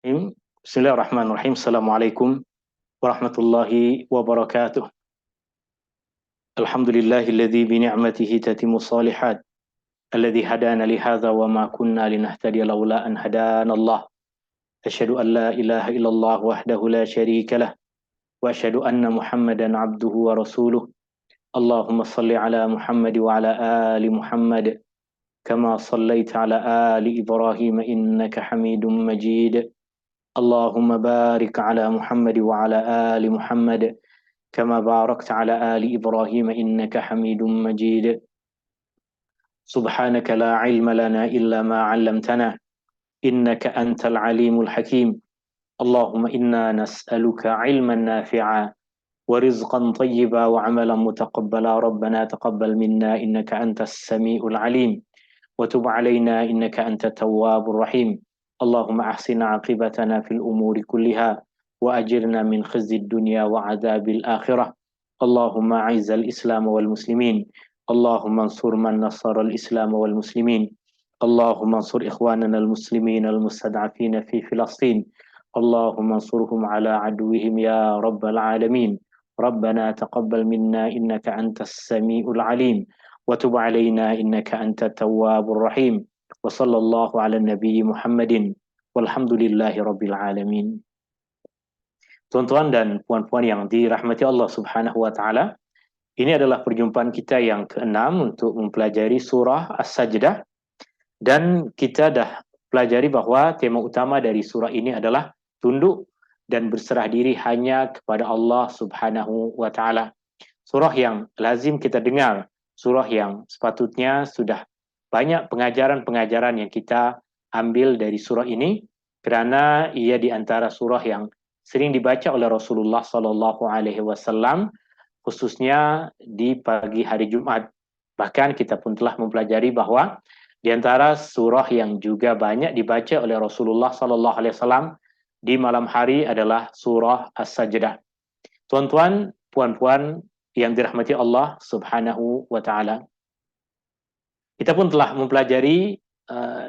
Bismillahirrahmanirrahim. Assalamualaikum warahmatullahi wabarakatuh. Alhamdulillahilladzi bi ni'matihi tatimmu shalihat. Alladzi hadana li hadza wa ma kunna linahtadiya laula an hadana Allah. Asyhadu an la ilaha illallah wahdahu la syarika lah wa asyhadu anna Muhammadan abduhu wa rasuluh. Allahumma salli ala Muhammad wa ala ali Muhammad kama sallaita ala ali Ibrahim innaka Hamidum Majid. Allahumma barik ala Muhammad wa ala ali Muhammad kama barakta ala ali Ibrahim innaka Hamidum Majid. Subhanaka la ilma lana illa ma 'allamtana innaka antal alimul hakim. Allahumma inna nas'aluka 'ilman nafi'a wa rizqan thayyiba wa 'amalan mutaqabbala. Rabbana taqabbal minna innaka antas samiul alim wa tub 'alaina innaka antat tawwabur rahim. Allahumma ahsina 'aqibatana fil umuri kulliha wa ajirna min khizyid dunya wa 'adzabil akhirah. Allahumma 'izzal Islam wal muslimin. Allahumma ansur man nasara al Islam wal muslimin. Allahumma ansur ikhwanana al muslimin al mustad'afina fi Filastin. Allahumma ansurhum ala aduwwihim ya rabbal alamin. Rabbana taqabbal minna innaka antas samiul alim wa tub 'alaina innaka antat tawwabur rahim. Wa sallallahu ala nabiyyi Muhammadin walhamdulillahi rabbil alamin. Tuan-tuan dan puan-puan yang dirahmati Allah Subhanahu wa taala, ini adalah perjumpaan kita yang ke-6 untuk mempelajari surah As-Sajdah, dan kita dah pelajari bahwa tema utama dari surah ini adalah tunduk dan berserah diri hanya kepada Allah Subhanahu wa taala. Surah yang lazim kita dengar, surah yang sepatutnya sudah banyak pengajaran-pengajaran yang kita ambil dari surah ini, kerana ia di antara surah yang sering dibaca oleh Rasulullah sallallahu alaihi wasallam, khususnya di pagi hari Jumat. Bahkan kita pun telah mempelajari bahwa di antara surah yang juga banyak dibaca oleh Rasulullah sallallahu alaihi wasallam di malam hari adalah surah As-Sajdah. Tuan-tuan, puan-puan yang dirahmati Allah Subhanahu wa taala, kita pun telah mempelajari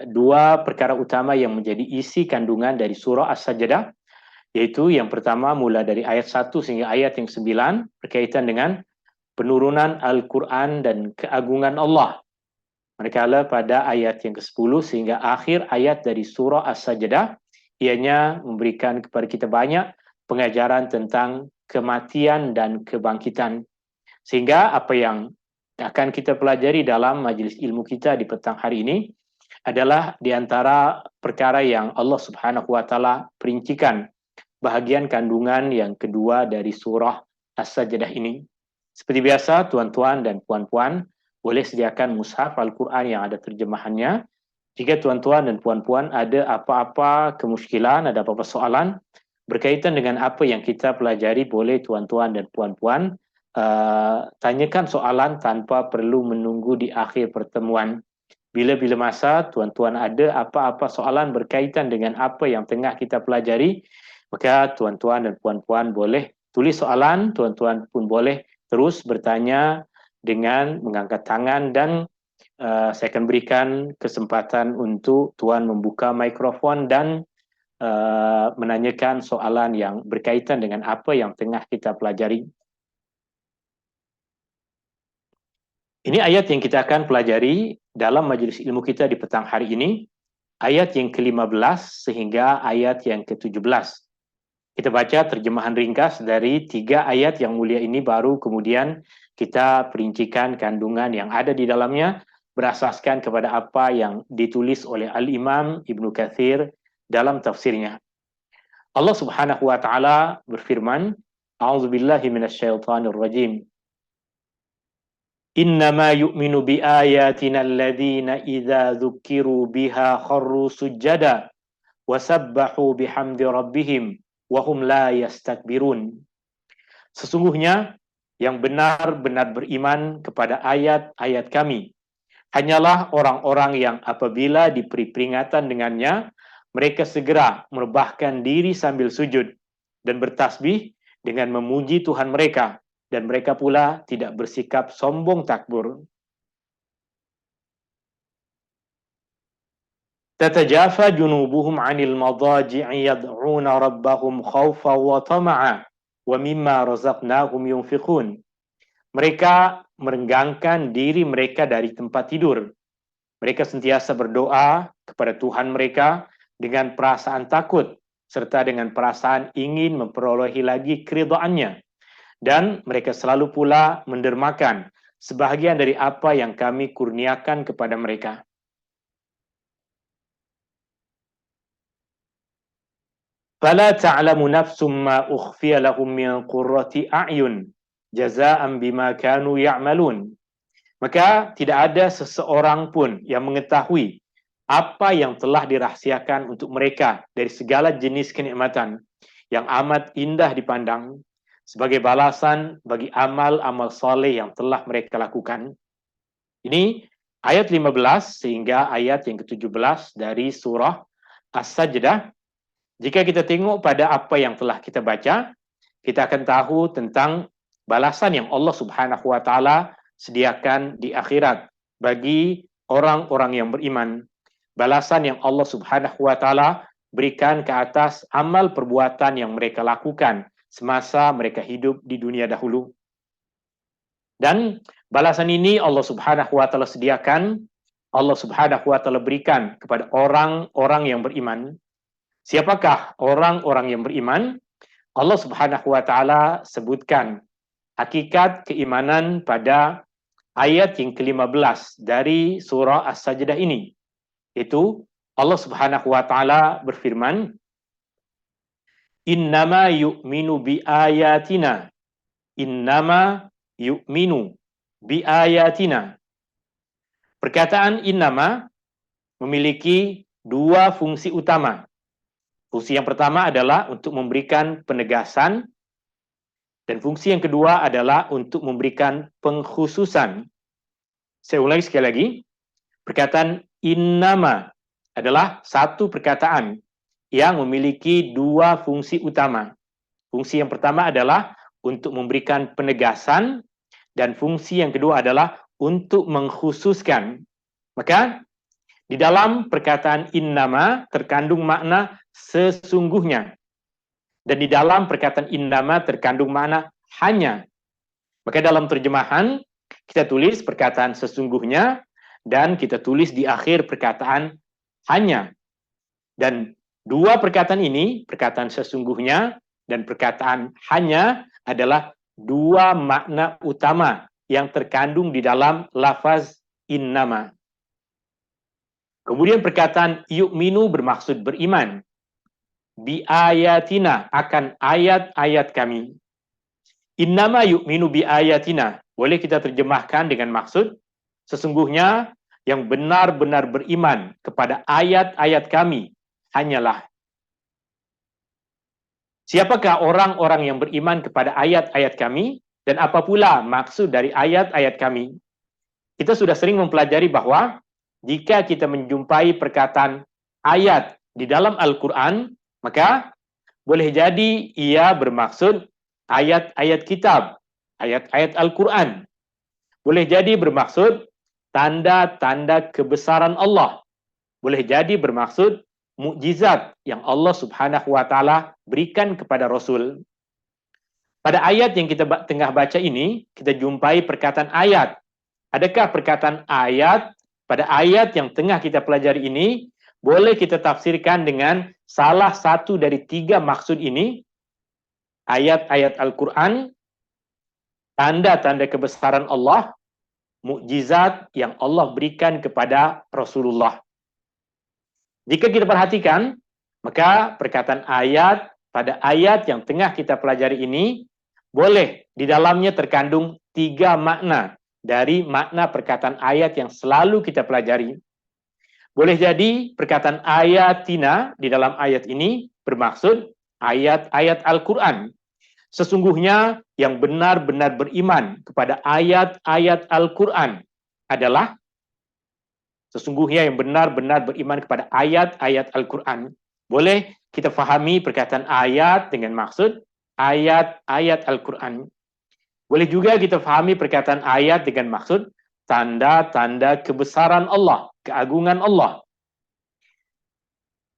dua perkara utama yang menjadi isi kandungan dari surah As-Sajdah, yaitu yang pertama mula dari ayat 1 sehingga ayat yang 9 berkaitan dengan penurunan Al-Quran dan keagungan Allah. Manakala pada ayat yang ke-10 sehingga akhir ayat dari surah As-Sajdah, ianya memberikan kepada kita banyak pengajaran tentang kematian dan kebangkitan. Sehingga apa yang akan kita pelajari dalam majlis ilmu kita di petang hari ini adalah di antara perkara yang Allah Subhanahu wa taala perincikan bahagian kandungan yang kedua dari surah As-Sajdah ini. Seperti biasa, tuan-tuan dan puan-puan boleh sediakan mushaf Al-Quran yang ada terjemahannya. Jika tuan-tuan dan puan-puan ada apa-apa kemusykilan, ada apa-apa soalan berkaitan dengan apa yang kita pelajari, boleh tuan-tuan dan puan-puan tanyakan soalan tanpa perlu menunggu di akhir pertemuan. Bila-bila masa tuan-tuan ada apa-apa soalan berkaitan dengan apa yang tengah kita pelajari, maka tuan-tuan dan puan-puan boleh tulis soalan, tuan-tuan pun boleh terus bertanya dengan mengangkat tangan, dan saya akan berikan kesempatan untuk tuan membuka mikrofon dan menanyakan soalan yang berkaitan dengan apa yang tengah kita pelajari. Ini ayat yang kita akan pelajari dalam majlis ilmu kita di petang hari ini, ayat yang ke-15 sehingga ayat yang ke-17. Kita baca terjemahan ringkas dari 3 ayat yang mulia ini, baru kemudian kita perincikan kandungan yang ada di dalamnya berasaskan kepada apa yang ditulis oleh Al-Imam Ibnu Katsir dalam tafsirnya. Allah Subhanahu wa taala berfirman, A'udzubillahi minasyaitonir rajim. Innama yu'minu bi ayatina alladhina idza dzukiru biha kharru sujada wa sabbahu bihamdi rabbihim wahum la yastakbirun. Sesungguhnya yang benar-benar beriman kepada ayat-ayat kami hanyalah orang-orang yang apabila diberi peringatan dengannya, mereka segera merebahkan diri sambil sujud dan bertasbih dengan memuji Tuhan mereka, dan mereka pula tidak bersikap sombong takbur. Tatajafa junubuhum 'anil madaji'i yad'una rabbahum khawfa wa tama'a wa mimma razaqnahum yunfiqun. Mereka merenggangkan diri mereka dari tempat tidur. Mereka sentiasa berdoa kepada Tuhan mereka dengan perasaan takut serta dengan perasaan ingin memperolehi lagi keridhaannya. Dan mereka selalu pula mendermakan sebahagian dari apa yang kami kurniakan kepada mereka. Fala ta'lamu nafsum ma ukhfiya lahum min qurrati a'yun jazaa'an bima kanu ya'malun. Maka tidak ada seseorang pun yang mengetahui apa yang telah dirahsiakan untuk mereka dari segala jenis kenikmatan yang amat indah dipandang sebagai balasan bagi amal-amal saleh yang telah mereka lakukan. Ini ayat 15 sehingga ayat yang ke-17 dari surah As-Sajdah. Jika kita tengok pada apa yang telah kita baca, kita akan tahu tentang balasan yang Allah Subhanahu wa taala sediakan di akhirat bagi orang-orang yang beriman. Balasan yang Allah Subhanahu wa taala berikan ke atas amal perbuatan yang mereka lakukan semasa mereka hidup di dunia dahulu. Dan balasan ini Allah Subhanahu wa taala sediakan, Allah Subhanahu wa taala berikan kepada orang-orang yang beriman. Siapakah orang-orang yang beriman? Allah Subhanahu wa taala sebutkan hakikat keimanan pada ayat yang ke-15 dari surah As-Sajdah ini. Itu Allah Subhanahu wa taala berfirman, "Innama yu'minu bi ayatina." Innama yu'minu bi ayatina. Perkataan innama memiliki dua fungsi utama. Fungsi yang pertama adalah untuk memberikan penegasan, dan fungsi yang kedua adalah untuk memberikan pengkhususan. Saya ulangi sekali lagi, perkataan innama adalah satu perkataan yang memiliki dua fungsi utama. Fungsi yang pertama adalah untuk memberikan penegasan, dan fungsi yang kedua adalah untuk mengkhususkan. Maka di dalam perkataan innama terkandung makna sesungguhnya. Dan di dalam perkataan innama terkandung makna hanya. Maka dalam terjemahan kita tulis perkataan sesungguhnya dan kita tulis di akhir perkataan hanya. Dan dua perkataan ini, perkataan sesungguhnya dan perkataan hanya, adalah dua makna utama yang terkandung di dalam lafaz innama. Kemudian perkataan yu'minu bermaksud beriman. Bi ayatina, akan ayat-ayat kami. Innama yu'minu bi ayatina, boleh kita terjemahkan dengan maksud sesungguhnya yang benar-benar beriman kepada ayat-ayat kami hanyalah. Siapakah orang-orang yang beriman kepada ayat-ayat kami, dan apa pula maksud dari ayat-ayat kami? Kita sudah sering mempelajari bahwa jika kita menjumpai perkataan ayat di dalam Al-Quran, maka boleh jadi ia bermaksud ayat-ayat kitab, ayat-ayat Al-Quran. Boleh jadi bermaksud tanda-tanda kebesaran Allah. Boleh jadi bermaksud mukjizat yang Allah Subhanahu wa taala berikan kepada Rasul. Pada ayat yang kita tengah baca ini, kita jumpai perkataan ayat. Adakah perkataan ayat pada ayat yang tengah kita pelajari ini boleh kita tafsirkan dengan salah satu dari tiga maksud ini? Ayat-ayat Al-Quran, tanda-tanda kebesaran Allah, mukjizat yang Allah berikan kepada Rasulullah. Jika kita perhatikan, maka perkataan ayat pada ayat yang tengah kita pelajari ini boleh di dalamnya terkandung tiga makna dari makna perkataan ayat yang selalu kita pelajari. Boleh jadi perkataan ayatina di dalam ayat ini bermaksud ayat-ayat Al-Quran. Sesungguhnya yang benar-benar beriman kepada ayat-ayat Al-Quran adalah sesungguhnya yang benar-benar beriman kepada ayat-ayat Al-Quran. Boleh kita fahami perkataan ayat dengan maksud ayat-ayat Al-Quran. Boleh juga kita fahami perkataan ayat dengan maksud tanda-tanda kebesaran Allah, keagungan Allah.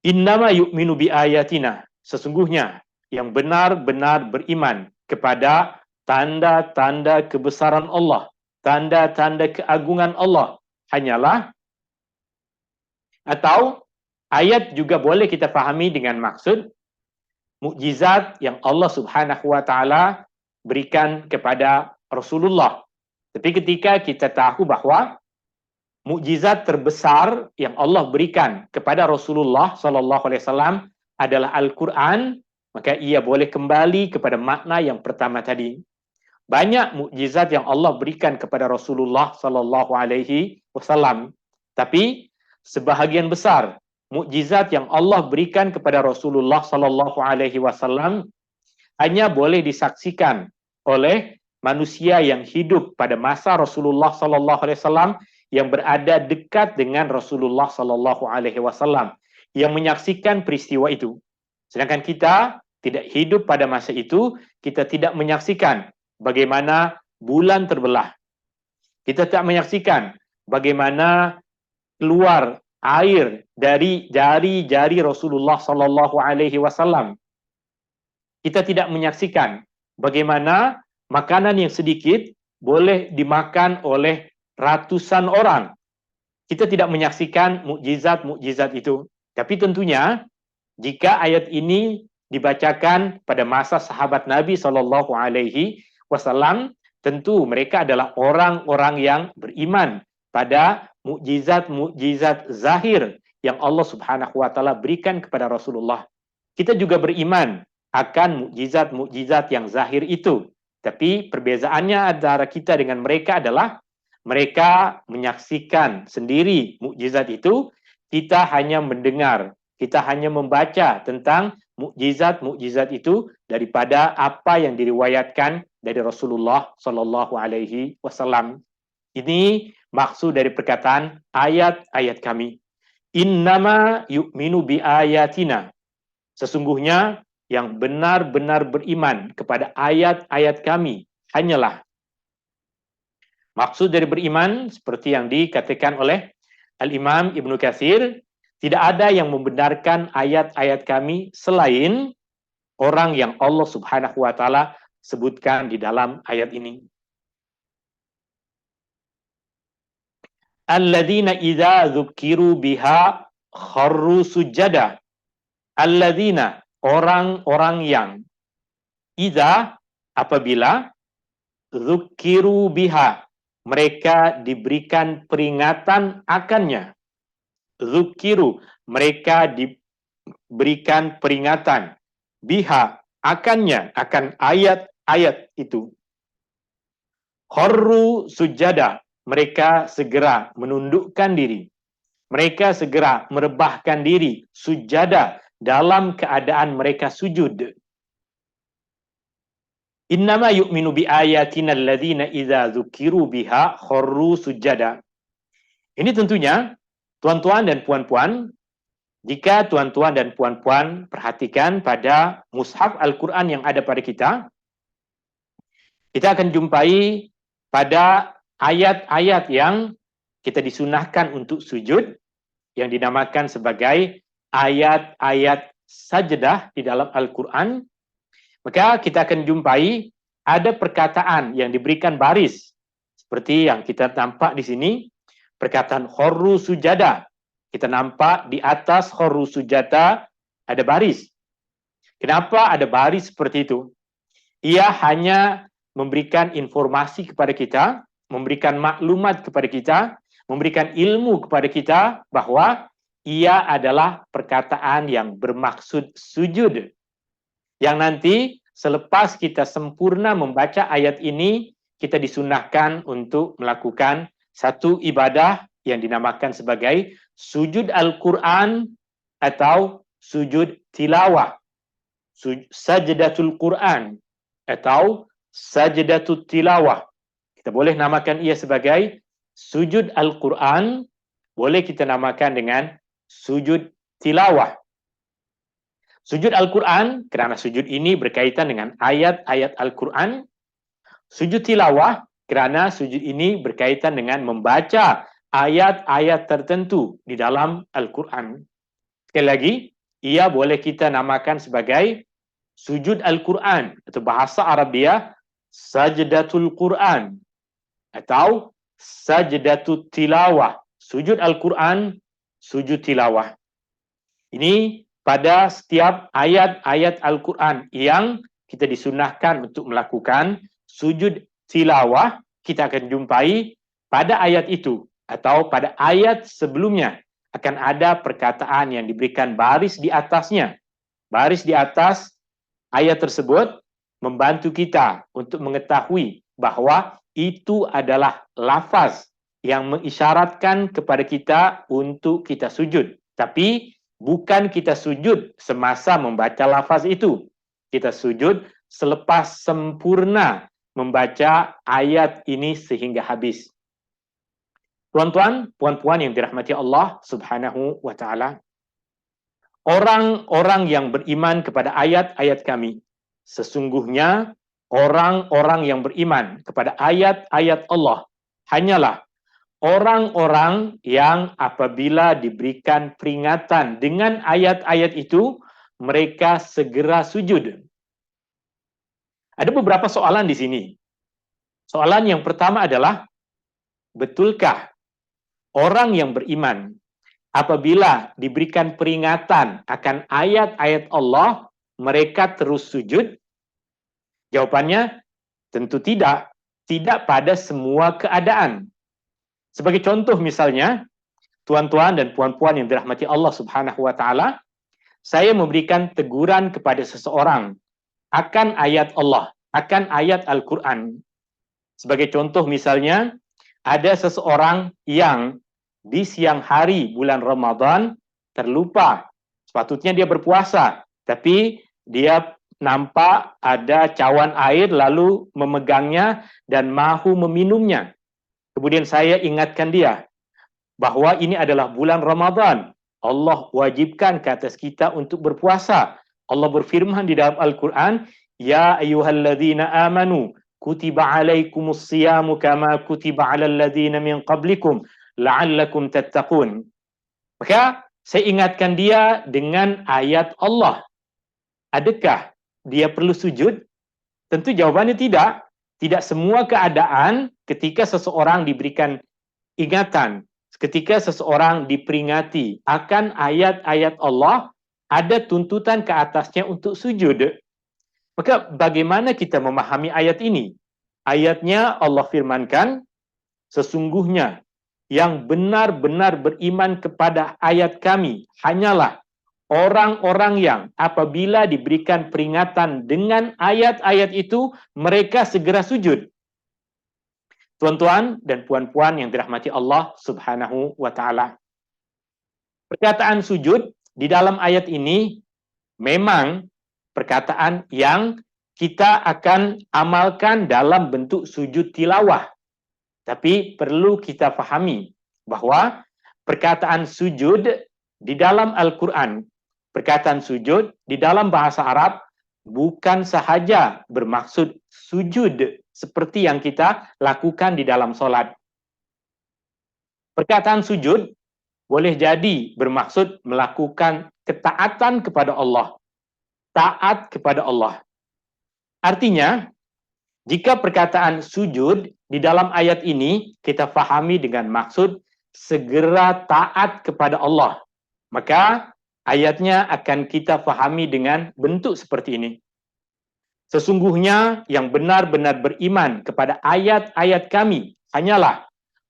Innama yu'minu bi ayatina. Sesungguhnya yang benar-benar beriman kepada tanda-tanda kebesaran Allah, tanda-tanda keagungan Allah hanyalah, atau ayat juga boleh kita fahami dengan maksud mukjizat yang Allah Subhanahu wa taala berikan kepada Rasulullah. Tapi ketika kita tahu bahwa mukjizat terbesar yang Allah berikan kepada Rasulullah sallallahu alaihi wasallam adalah Al-Qur'an, maka ia boleh kembali kepada makna yang pertama tadi. Banyak mukjizat yang Allah berikan kepada Rasulullah sallallahu alaihi wasallam, tapi sebahagian besar mukjizat yang Allah berikan kepada Rasulullah sallallahu alaihi wasallam hanya boleh disaksikan oleh manusia yang hidup pada masa Rasulullah sallallahu alaihi wasallam, yang berada dekat dengan Rasulullah sallallahu alaihi wasallam, yang menyaksikan peristiwa itu. Sedangkan kita tidak hidup pada masa itu, kita tidak menyaksikan bagaimana bulan terbelah. Kita tidak menyaksikan bagaimana keluar air dari jari-jari Rasulullah sallallahu alaihi wasallam. Kita tidak menyaksikan bagaimana makanan yang sedikit boleh dimakan oleh ratusan orang. Kita tidak menyaksikan mukjizat-mukjizat itu. Tapi tentunya jika ayat ini dibacakan pada masa sahabat Nabi sallallahu alaihi wasallam, tentu mereka adalah orang-orang yang beriman pada mukjizat-mukjizat zahir yang Allah Subhanahu wa taala berikan kepada Rasulullah. Kita juga beriman akan mukjizat-mukjizat yang zahir itu. Tapi perbezaannya antara kita dengan mereka adalah mereka menyaksikan sendiri mukjizat itu, kita hanya mendengar, kita hanya membaca tentang mukjizat-mukjizat itu daripada apa yang diriwayatkan dari Rasulullah sallallahu alaihi wasallam. Ini maksud dari perkataan ayat-ayat kami. Innama yu'minu bi ayatina. Sesungguhnya yang benar-benar beriman kepada ayat-ayat kami hanyalah. Maksud dari beriman seperti yang dikatakan oleh Al-Imam Ibnu Katsir, tidak ada yang membenarkan ayat-ayat kami selain orang yang Allah Subhanahu wa taala sebutkan di dalam ayat ini. Alladzina idza dzukiru biha kharru sujada. Alladzina, orang-orang yang idza, apabila dzukiru biha, mereka diberikan peringatan akannya. Dzukiru, mereka diberikan peringatan. Biha, akannya, akan ayat-ayat itu. Kharru sujada, mereka segera menundukkan diri. Mereka segera merebahkan diri, sujada, dalam keadaan mereka sujud. Innama yu'minu bi ayatina alladzina idza dzukiru biha kharru sujada. Ini tentunya tuan-tuan dan puan-puan, jika tuan-tuan dan puan-puan perhatikan pada mushaf Al-Qur'an yang ada pada kita akan jumpai pada ayat-ayat yang kita disunahkan untuk sujud, yang dinamakan sebagai ayat-ayat sajdah di dalam Al-Qur'an. Maka kita akan jumpai ada perkataan yang diberikan baris. Seperti yang kita nampak di sini, perkataan kharru sujada. Kita nampak di atas kharru sujada ada baris. Kenapa ada baris seperti itu? Ia hanya memberikan informasi kepada kita, memberikan maklumat kepada kita, memberikan ilmu kepada kita bahwa ia adalah perkataan yang bermaksud sujud. Yang nanti selepas kita sempurna membaca ayat ini, kita disunahkan untuk melakukan satu ibadah yang dinamakan sebagai sujud Al-Quran atau sujud tilawah. Sajdatul Quran atau sajdatul tilawah. Kita boleh namakan ia sebagai sujud Al-Quran, boleh kita namakan dengan sujud tilawah. Sujud Al-Quran, kerana sujud ini berkaitan dengan ayat-ayat Al-Quran. Sujud tilawah, kerana sujud ini berkaitan dengan membaca ayat-ayat tertentu di dalam Al-Quran. Sekali lagi, ia boleh kita namakan sebagai sujud Al-Quran, atau bahasa Arabia sajdatul Quran, atau sajdatut tilawah, sujud Al-Quran, sujud tilawah. Ini pada setiap ayat-ayat Al-Quran yang kita disunahkan untuk melakukan sujud tilawah, kita akan jumpai pada ayat itu atau pada ayat sebelumnya akan ada perkataan yang diberikan baris di atasnya. Baris di atas ayat tersebut membantu kita untuk mengetahui bahwa itu adalah lafaz yang mengisyaratkan kepada kita untuk kita sujud. Tapi bukan kita sujud semasa membaca lafaz itu. Kita sujud selepas sempurna membaca ayat ini sehingga habis. Tuan-tuan, puan-puan yang dirahmati Allah Subhanahu wa taala, orang-orang yang beriman kepada ayat-ayat kami, sesungguhnya orang-orang yang beriman kepada ayat-ayat Allah hanyalah orang-orang yang apabila diberikan peringatan dengan ayat-ayat itu, mereka segera sujud. Ada beberapa soalan di sini. Soalan yang pertama adalah, betulkah orang yang beriman apabila diberikan peringatan akan ayat-ayat Allah, mereka terus sujud? Jawabannya, tentu tidak. Tidak pada semua keadaan. Sebagai contoh misalnya, tuan-tuan dan puan-puan yang dirahmati Allah Subhanahu wa taala, saya memberikan teguran kepada seseorang akan ayat Allah, akan ayat Al-Quran. Sebagai contoh misalnya, ada seseorang yang di siang hari bulan Ramadan terlupa, sepatutnya dia berpuasa, tapi dia nampak ada cawan air lalu memegangnya dan mahu meminumnya. Kemudian saya ingatkan dia bahwa ini adalah bulan Ramadan. Allah wajibkan ke atas kita untuk berpuasa. Allah berfirman di dalam Al-Quran, Ya ayyuhalladzina amanu, kutiba alaikumus siyamu kama kutiba alal ladzina min qablikum, la'allakum tattaqun. Maka saya ingatkan dia dengan ayat Allah. Adakah dia perlu sujud? Tentu jawabannya tidak. Tidak semua keadaan ketika seseorang diberikan ingatan, ketika seseorang diperingati akan ayat-ayat Allah, ada tuntutan ke atasnya untuk sujud. Maka bagaimana kita memahami ayat ini? Ayatnya Allah firmankan, sesungguhnya yang benar-benar beriman kepada ayat kami hanyalah orang-orang yang apabila diberikan peringatan dengan ayat-ayat itu, mereka segera sujud. Tuan-tuan dan puan-puan yang dirahmati Allah Subhanahu wa taala, perkataan sujud di dalam ayat ini memang perkataan yang kita akan amalkan dalam bentuk sujud tilawah. Tapi perlu kita fahami bahwa perkataan sujud di dalam Al-Quran, perkataan sujud di dalam bahasa Arab bukan sahaja bermaksud sujud seperti yang kita lakukan di dalam solat. Perkataan sujud boleh jadi bermaksud melakukan ketaatan kepada Allah, taat kepada Allah. Artinya, jika perkataan sujud di dalam ayat ini kita fahami dengan maksud segera taat kepada Allah, maka ayatnya akan kita fahami dengan bentuk seperti ini. Sesungguhnya yang benar-benar beriman kepada ayat-ayat kami hanyalah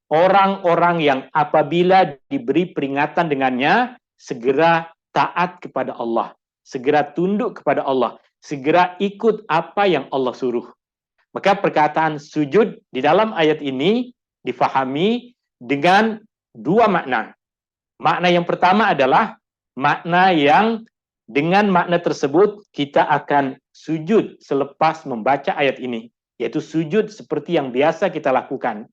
orang-orang yang apabila diberi peringatan dengannya, segera taat kepada Allah, segera tunduk kepada Allah, segera ikut apa yang Allah suruh. Maka perkataan sujud di dalam ayat ini difahami dengan dua makna. Makna yang pertama adalah makna yang dengan makna tersebut kita akan sujud selepas membaca ayat ini, yaitu sujud seperti yang biasa kita lakukan.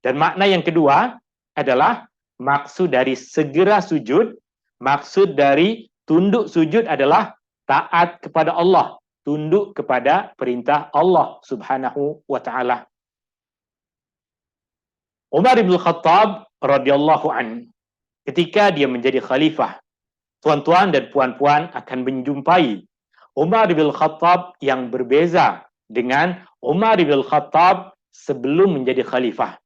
Dan makna yang kedua adalah maksud dari segera sujud, maksud dari tunduk sujud adalah taat kepada Allah, tunduk kepada perintah Allah Subhanahu wa taala. Umar bin Khattab radhiyallahu an, ketika dia menjadi khalifah, tuan-tuan dan puan-puan akan menjumpai Umar bin Khattab yang berbeza dengan Umar bin Khattab sebelum menjadi khalifah.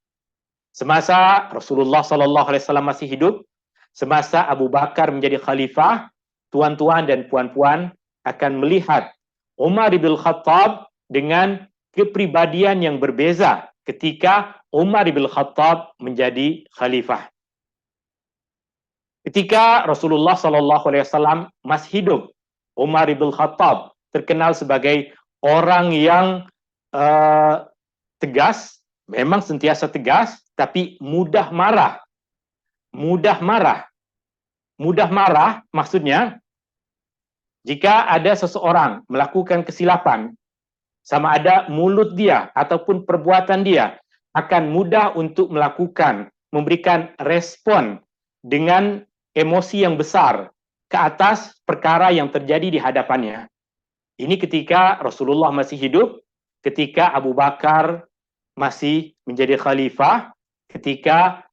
Semasa Rasulullah SAW masih hidup, semasa Abu Bakar menjadi khalifah, tuan-tuan dan puan-puan akan melihat Umar bin Khattab dengan kepribadian yang berbeza ketika Umar bin Khattab menjadi khalifah. Ketika Rasulullah SAW masih hidup, Umar bin Khattab terkenal sebagai orang yang tegas, memang sentiasa tegas, tapi mudah marah. Mudah marah. Mudah marah maksudnya, jika ada seseorang melakukan kesilapan, sama ada mulut dia ataupun perbuatan dia, akan mudah untuk memberikan respon dengan emosi yang besar ke atas perkara yang terjadi di hadapannya. Ini ketika Rasulullah masih hidup, ketika Abu Bakar masih menjadi khalifah, ketika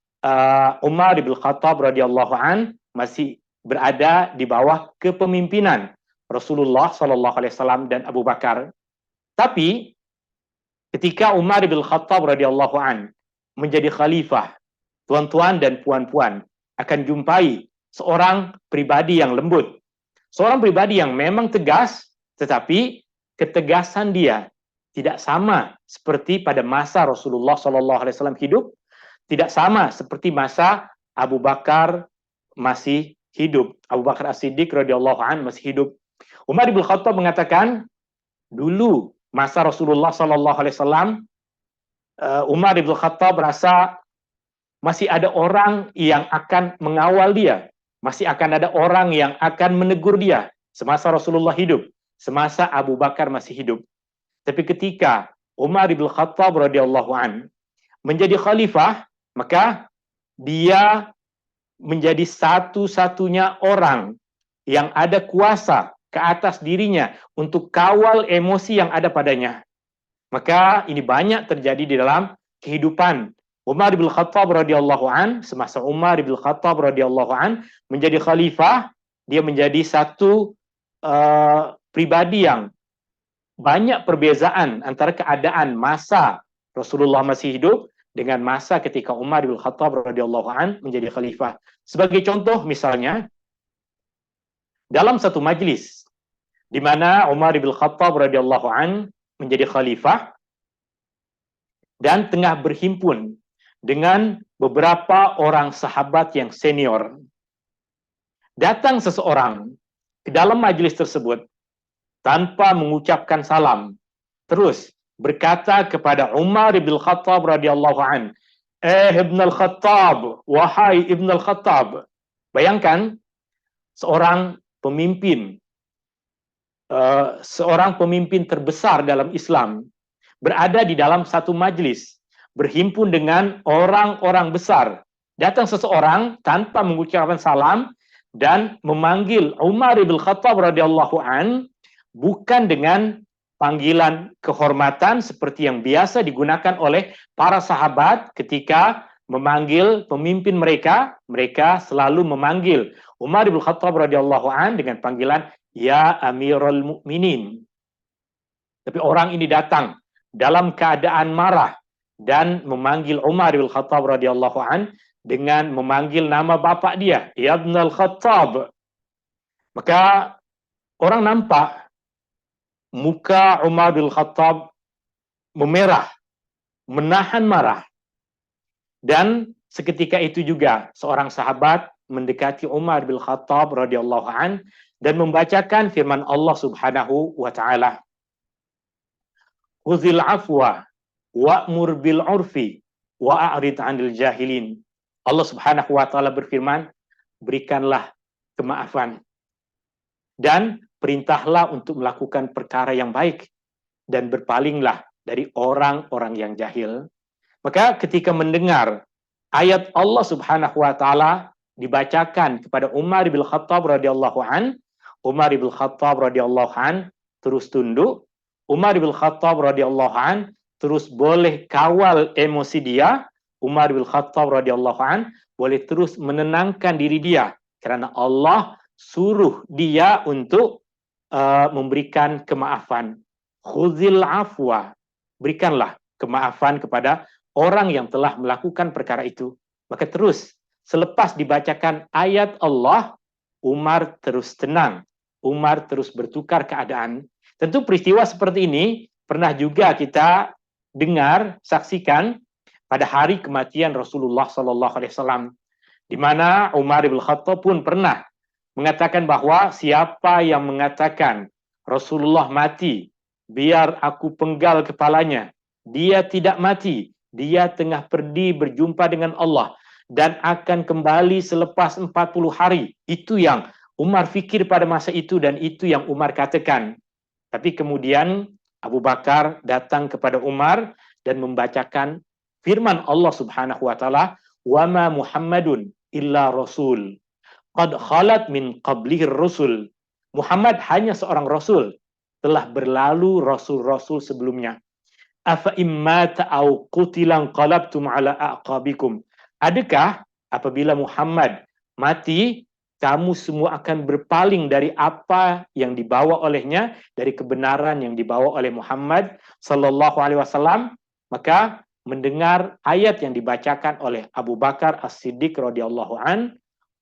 Umar bin Khattab radhiyallahu an masih berada di bawah kepemimpinan Rasulullah SAW dan Abu Bakar. Tapi ketika Umar bin Khattab radhiyallahu an menjadi khalifah, tuan-tuan dan puan-puan akan jumpai seorang pribadi yang lembut. Seorang pribadi yang memang tegas, tetapi ketegasan dia tidak sama seperti pada masa Rasulullah SAW hidup, tidak sama seperti masa Abu Bakar masih hidup. Abu Bakar As-Siddiq radhiyallahu an masih hidup. Umar bin Khattab mengatakan, dulu masa Rasulullah SAW, Umar bin Khattab merasa masih ada orang yang akan mengawal dia, masih akan ada orang yang akan menegur dia semasa Rasulullah hidup, semasa Abu Bakar masih hidup. Tapi ketika Umar bin Khattab radhiyallahu an menjadi khalifah, maka dia menjadi satu-satunya orang yang ada kuasa ke atas dirinya untuk kawal emosi yang ada padanya. Maka ini banyak terjadi di dalam kehidupan Umar bin Khattab radhiyallahu an. Semasa Umar bin Khattab radhiyallahu an menjadi khalifah, dia menjadi satu pribadi yang banyak perbezaan antara keadaan masa Rasulullah masih hidup dengan masa ketika Umar bin Khattab radhiyallahu an menjadi khalifah. Sebagai contoh misalnya, dalam satu majlis di mana Umar bin Khattab radhiyallahu an menjadi khalifah dan tengah berhimpun dengan beberapa orang sahabat yang senior. Datang seseorang ke dalam majlis tersebut tanpa mengucapkan salam, terus berkata kepada Umar bin Khattab radhiyallahu an, Ibn al-Khattab, wahai Ibn al-Khattab. Bayangkan seorang pemimpin terbesar dalam Islam berada di dalam satu majlis, berhimpun dengan orang-orang besar. Datang seseorang tanpa mengucapkan salam dan memanggil Umar bin Khattab radhiyallahu an bukan dengan panggilan kehormatan seperti yang biasa digunakan oleh para sahabat ketika memanggil pemimpin mereka. Mereka selalu memanggil Umar bin Khattab radhiyallahu an dengan panggilan Ya Amirul Mukminin. Tapi orang ini datang dalam keadaan marah dan memanggil Umar bin Khattab radhiyallahu an dengan memanggil nama bapak dia, Ya Ibn al-Khattab. Maka orang nampak muka Umar bin Khattab memerah, menahan marah. Dan seketika itu juga seorang sahabat mendekati Umar bin Khattab radhiyallahu an dan membacakan firman Allah Subhanahu wa taala. Khudhil afwa wa'mur bil 'urfi wa'rid 'anil jahilin. Allah Subhanahu wa taala berfirman, berikanlah kemaafan dan perintahlah untuk melakukan perkara yang baik dan berpalinglah dari orang-orang yang jahil. Maka ketika mendengar ayat Allah Subhanahu wa taala dibacakan kepada Umar bin Khattab radhiyallahu an, Umar bin Khattab radhiyallahu an terus tunduk. Umar bin Khattab radhiyallahu an terus boleh kawal emosi dia. Umar bin Khattab radhiyallahu an boleh terus menenangkan diri dia karena Allah suruh dia untuk memberikan kemaafan. Khuzil afwa, berikanlah kemaafan kepada orang yang telah melakukan perkara itu. Maka terus, selepas dibacakan ayat Allah, Umar terus tenang. Umar terus bertukar keadaan. Tentu peristiwa seperti ini pernah juga kita dengar, saksikan pada hari kematian Rasulullah SAW, di mana Umar bin Khattab pun pernah mengatakan bahwa siapa yang mengatakan Rasulullah mati, biar aku penggal kepalanya. Dia tidak mati, dia tengah pergi berjumpa dengan Allah dan akan kembali selepas 40 hari. Itu yang Umar fikir pada masa itu dan itu yang Umar katakan. Tapi kemudian Abu Bakar datang kepada Umar dan membacakan firman Allah Subhanahu wa taala, "Wa ma Muhammadun illa rasul. Qad khalat min qablihi rusul." Muhammad hanya seorang rasul, telah berlalu rasul-rasul sebelumnya. Afa immata au qutilan qalabtum ala aqabikum. Adakah apabila Muhammad mati, kamu semua akan berpaling dari apa yang dibawa olehnya, dari kebenaran yang dibawa oleh Muhammad sallallahu alaihi wasallam? Maka mendengar ayat yang dibacakan oleh Abu Bakar As-Siddiq radhiyallahu an,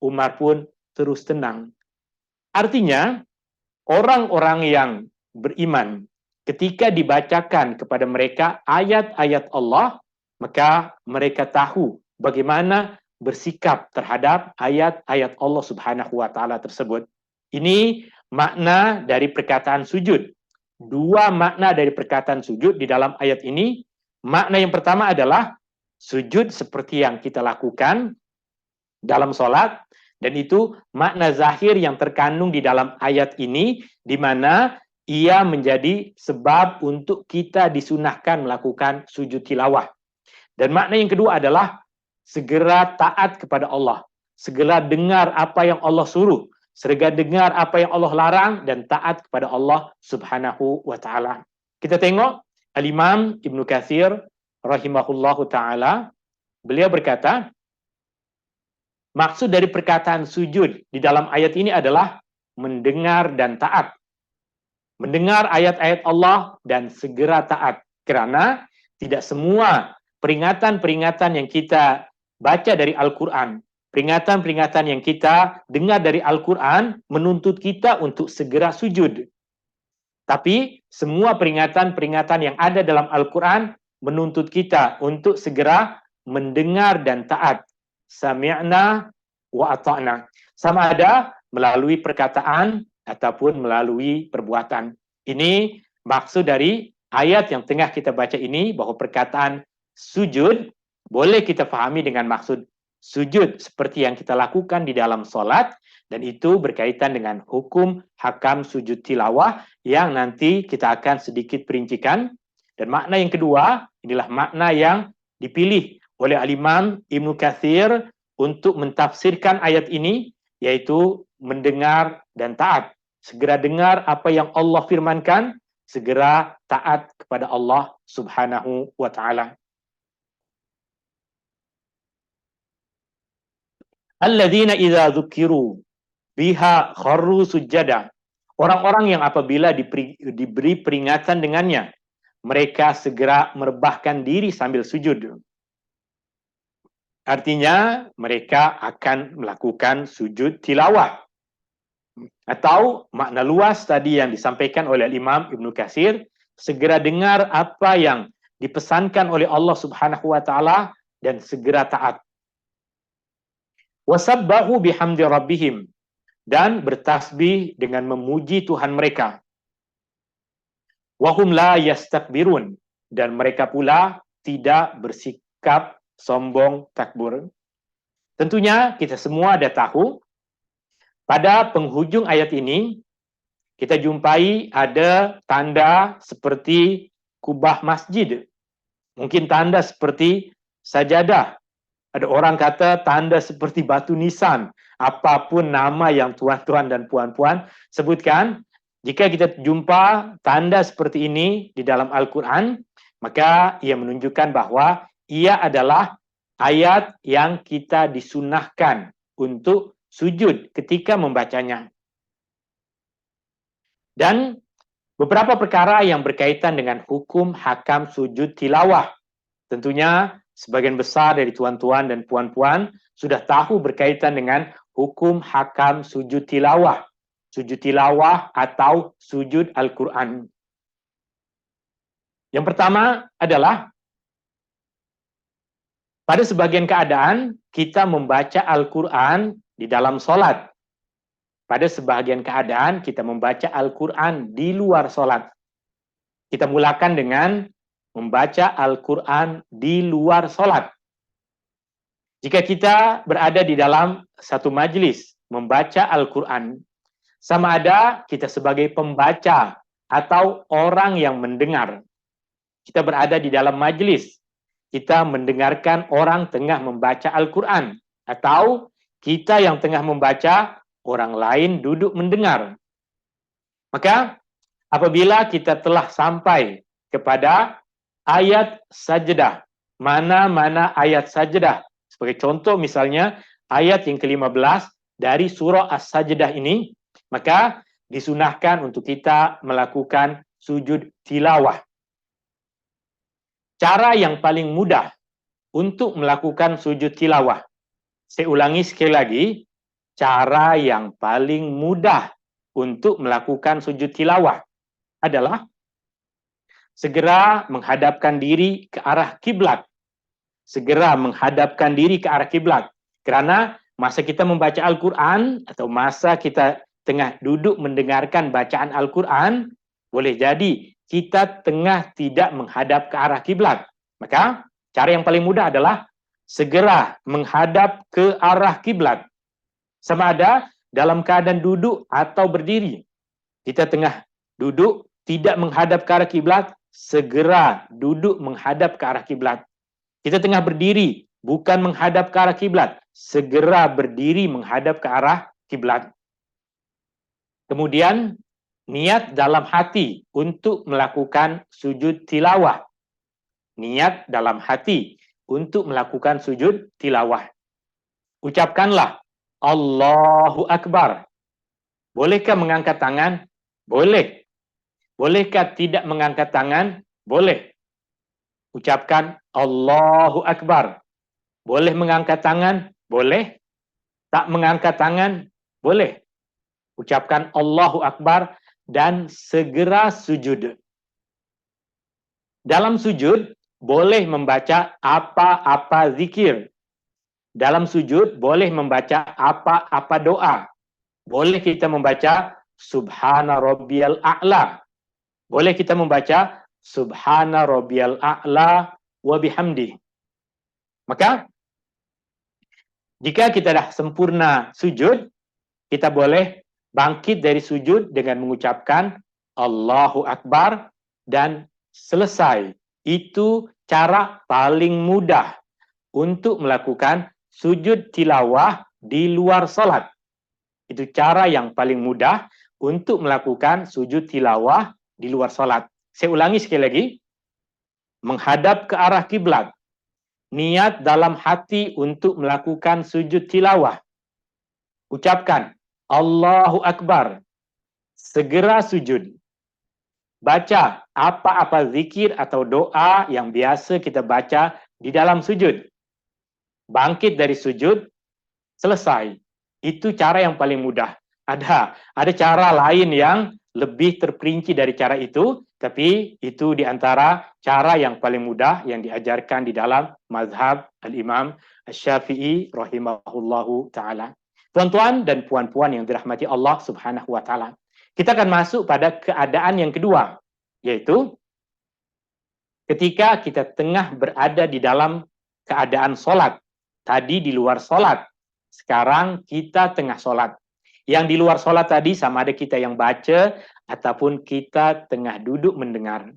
Umar pun terus tenang. Artinya, orang-orang yang beriman, ketika dibacakan kepada mereka ayat-ayat Allah, maka mereka tahu bagaimana bersikap terhadap ayat-ayat Allah Subhanahu wa taala tersebut. Ini makna dari perkataan sujud. Dua makna dari perkataan sujud di dalam ayat ini. Makna yang pertama adalah sujud seperti yang kita lakukan dalam sholat, dan itu makna zahir yang terkandung di dalam ayat ini, di mana ia menjadi sebab untuk kita disunahkan melakukan sujud tilawah. Dan makna yang kedua adalah segera taat kepada Allah, segera dengar apa yang Allah suruh, segera dengar apa yang Allah larang, dan taat kepada Allah Subhanahu wa taala. Kita tengok Al-Imam Ibnu Katsir rahimahullahu taala, beliau berkata, maksud dari perkataan sujud di dalam ayat ini adalah mendengar dan taat. Mendengar ayat-ayat Allah dan segera taat. Karena tidak semua peringatan-peringatan yang kita baca dari Al-Quran, peringatan-peringatan yang kita dengar dari Al-Quran menuntut kita untuk segera sujud. Tapi semua peringatan-peringatan yang ada dalam Al-Quran menuntut kita untuk segera mendengar dan taat. Sami'na wa ata'na. Sama ada melalui perkataan ataupun melalui perbuatan. Ini maksud dari ayat yang tengah kita baca ini, bahwa perkataan sujud boleh kita pahami dengan maksud sujud seperti yang kita lakukan di dalam sholat, dan itu berkaitan dengan hukum hakam sujud tilawah yang nanti kita akan sedikit perincikan. Dan makna yang kedua, inilah makna yang dipilih oleh Al-Imam Ibnu Katsir untuk mentafsirkan ayat ini, yaitu mendengar dan taat. Segera dengar apa yang Allah firmankan, segera taat kepada Allah Subhanahu wa taala. Alladzina idza dzukiru biha kharru sujada. Orang-orang yang apabila diberi peringatan dengannya, mereka segera merebahkan diri sambil sujud. Artinya mereka akan melakukan sujud tilawah. Atau makna luas tadi yang disampaikan oleh Imam Ibnu Katsir, segera dengar apa yang dipesankan oleh Allah Subhanahu wa taala dan segera taat. Wasabbahu bihamdi rabbihim, dan bertasbih dengan memuji Tuhan mereka. Wahum la yastakbirun, dan mereka pula tidak bersikap sombong takbur. Tentunya kita semua ada tahu, pada penghujung ayat ini kita jumpai ada tanda seperti kubah masjid. Mungkin tanda seperti sajadah. Ada orang kata tanda seperti batu nisan. Apapun nama yang tuan-tuan dan puan-puan sebutkan, jika kita jumpa tanda seperti ini di dalam Al-Quran, maka ia menunjukkan bahwa ia adalah ayat yang kita disunahkan untuk sujud ketika membacanya. Dan beberapa perkara yang berkaitan dengan hukum hakam sujud tilawah. Tentunya sebagian besar dari tuan-tuan dan puan-puan sudah tahu berkaitan dengan hukum hakam sujud tilawah. Sujud tilawah atau sujud Al-Quran. Yang pertama adalah pada sebagian keadaan kita membaca Al-Quran di dalam sholat. Pada sebagian keadaan kita membaca Al-Quran di luar sholat. Kita mulakan dengan membaca Al-Quran di luar sholat. Jika kita berada di dalam satu majelis membaca Al-Quran, sama ada kita sebagai pembaca atau orang yang mendengar. Kita berada di dalam majelis, kita mendengarkan orang tengah membaca Al-Quran, atau kita yang tengah membaca, orang lain duduk mendengar. Maka apabila kita telah sampai kepada ayat sajdah, mana-mana ayat sajdah, sebagai contoh misalnya ayat yang ke-15 dari surah As-Sajdah ini, maka disunahkan untuk kita melakukan sujud tilawah. Cara yang paling mudah untuk melakukan sujud tilawah. Saya ulangi sekali lagi, cara yang paling mudah untuk melakukan sujud tilawah adalah segera menghadapkan diri ke arah kiblat. Segera menghadapkan diri ke arah kiblat. Karena masa kita membaca Al-Quran atau masa kita tengah duduk mendengarkan bacaan Al-Quran, boleh jadi kita tengah tidak menghadap ke arah kiblat. Maka cara yang paling mudah adalah segera menghadap ke arah kiblat. Sama ada dalam keadaan duduk atau berdiri. Kita tengah duduk tidak menghadap ke arah kiblat, segera duduk menghadap ke arah kiblat. Kita tengah berdiri bukan menghadap ke arah kiblat, segera berdiri menghadap ke arah kiblat. Kemudian niat dalam hati untuk melakukan sujud tilawah. Niat dalam hati untuk melakukan sujud tilawah. Ucapkanlah Allahu Akbar. Bolehkah mengangkat tangan? Boleh. Bolehkah tidak mengangkat tangan? Boleh. Ucapkan Allahu Akbar. Boleh mengangkat tangan? Boleh. Tak mengangkat tangan? Boleh. Ucapkan Allahu Akbar dan segera sujud. Dalam sujud, boleh membaca apa-apa zikir. Dalam sujud, boleh membaca apa-apa doa. Boleh kita membaca Subhana Rabbiyal A'la. Boleh kita membaca Subhana Rabbiyal A'la wa bihamdi. Maka, jika kita dah sempurna sujud, kita boleh bangkit dari sujud dengan mengucapkan Allahu Akbar dan selesai. Itu cara paling mudah untuk melakukan sujud tilawah di luar salat. Itu cara yang paling mudah untuk melakukan sujud tilawah di luar salat. Saya ulangi sekali lagi. Menghadap ke arah kiblat. Niat dalam hati untuk melakukan sujud tilawah. Ucapkan Allahu Akbar. Segera sujud. Baca apa-apa zikir atau doa yang biasa kita baca di dalam sujud. Bangkit dari sujud, selesai. Itu cara yang paling mudah. Ada cara lain yang lebih terperinci dari cara itu, tapi itu di antara cara yang paling mudah yang diajarkan di dalam mazhab Al-Imam Asy-Syafi'i rahimahullahu ta'ala. Tuan-tuan dan puan-puan yang dirahmati Allah Subhanahu wa taala. Kita akan masuk pada keadaan yang kedua, yaitu ketika kita tengah berada di dalam keadaan solat. Tadi di luar solat, sekarang kita tengah solat. Yang di luar solat tadi sama ada kita yang baca ataupun kita tengah duduk mendengar.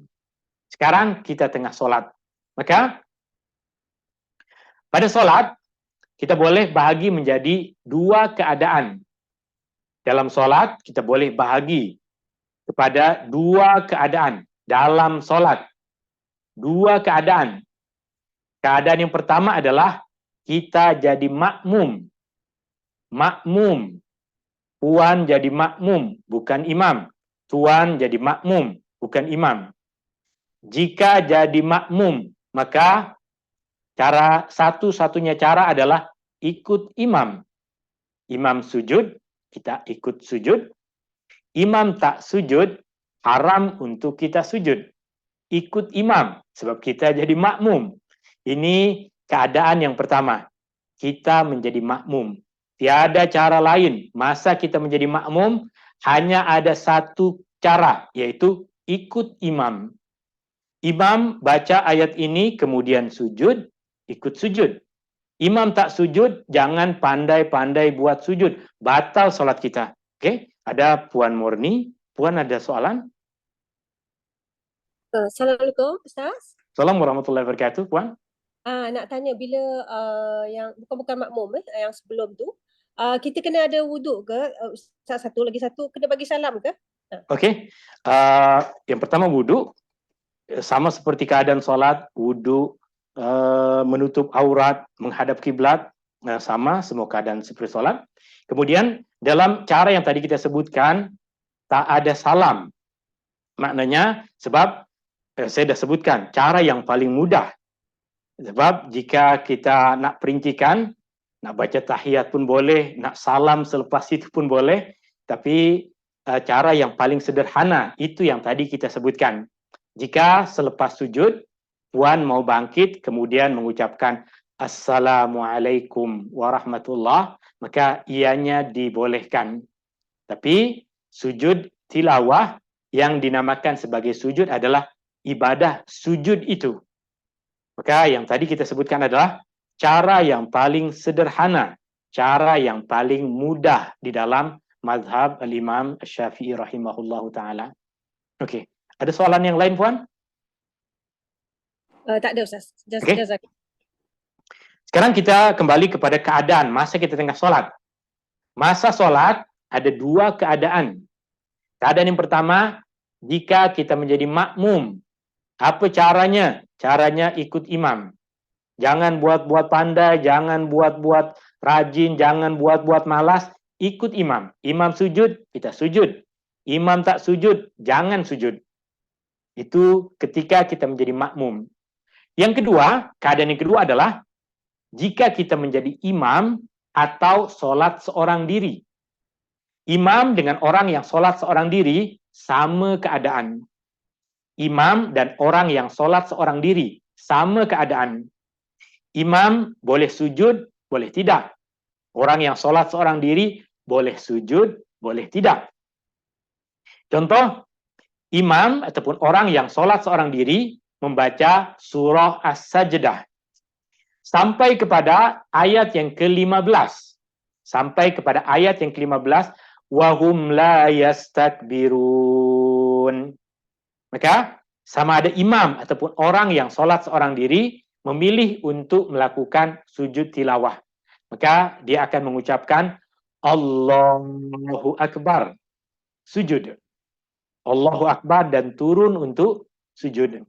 Sekarang kita tengah solat. Maka pada solat kita boleh bahagi menjadi dua keadaan. Dalam solat, kita boleh bahagi kepada dua keadaan. Dalam solat, dua keadaan. Keadaan yang pertama adalah kita jadi makmum. makmum. Puan jadi makmum, bukan imam. Tuan jadi makmum, bukan imam. Jika jadi makmum, maka satu-satunya cara adalah ikut imam. Imam sujud, kita ikut sujud. Imam tak sujud, haram untuk kita sujud. Ikut imam, sebab kita jadi makmum. Ini keadaan yang pertama. Kita menjadi makmum. Tiada cara lain. Masa kita menjadi makmum, hanya ada satu cara, yaitu ikut imam. Imam baca ayat ini, kemudian sujud, ikut sujud. Imam tak sujud, jangan pandai-pandai buat sujud. Batal solat kita. Oke? Ada Puan Murni. Puan ada soalan? Assalamualaikum, Ustaz. Assalamualaikum warahmatullahi wabarakatuh, Puan. Nak tanya bila yang bukan makmum yang sebelum tu, kita kena ada wuduk ke? Ustaz, lagi satu kena bagi salam ke? Oke. Yang pertama wudhu, sama seperti keadaan solat, wudhu, menutup aurat, menghadap kiblat, sama semua keadaan seperti solat. Kemudian dalam cara yang tadi kita sebutkan, tak ada salam. Maknanya sebab saya dah sebutkan cara yang paling mudah. Sebab jika kita nak perincikan, nak baca tahiyat pun boleh, nak salam selepas itu pun boleh, tapi cara yang paling sederhana itu yang tadi kita sebutkan. Jika selepas sujud, Puan mau bangkit kemudian mengucapkan Assalamualaikum warahmatullah, maka ianya dibolehkan. Tapi sujud tilawah yang dinamakan sebagai sujud adalah ibadah sujud itu. Maka yang tadi kita sebutkan adalah cara yang paling sederhana, cara yang paling mudah di dalam mazhab al-Imam Syafi'i rahimahullahu ta'ala. Okey, ada soalan yang lain, Puan? Tak ada, Ustaz. Okay. Sekarang kita kembali kepada keadaan masa kita tengah solat. Masa solat ada dua keadaan. Keadaan yang pertama, jika kita menjadi makmum. Apa caranya? Caranya ikut imam. Jangan buat-buat pandai, jangan buat-buat rajin, jangan buat-buat malas. Ikut imam. Imam sujud, kita sujud. Imam tak sujud, jangan sujud. Itu ketika kita menjadi makmum. Yang kedua, keadaan yang kedua adalah jika kita menjadi imam atau solat seorang diri. Imam dengan orang yang solat seorang diri sama keadaan. Imam dan orang yang solat seorang diri sama keadaan. Imam boleh sujud, boleh tidak. Orang yang solat seorang diri boleh sujud, boleh tidak. Contoh, imam ataupun orang yang solat seorang diri membaca surah As-Sajdah sampai kepada ayat yang ke-15. Sampai kepada ayat yang ke-15, wahum la yastakbirun. Maka sama ada imam ataupun orang yang solat seorang diri memilih untuk melakukan sujud tilawah. Maka dia akan mengucapkan Allahu Akbar. Sujud. Allahu Akbar dan turun untuk sujud.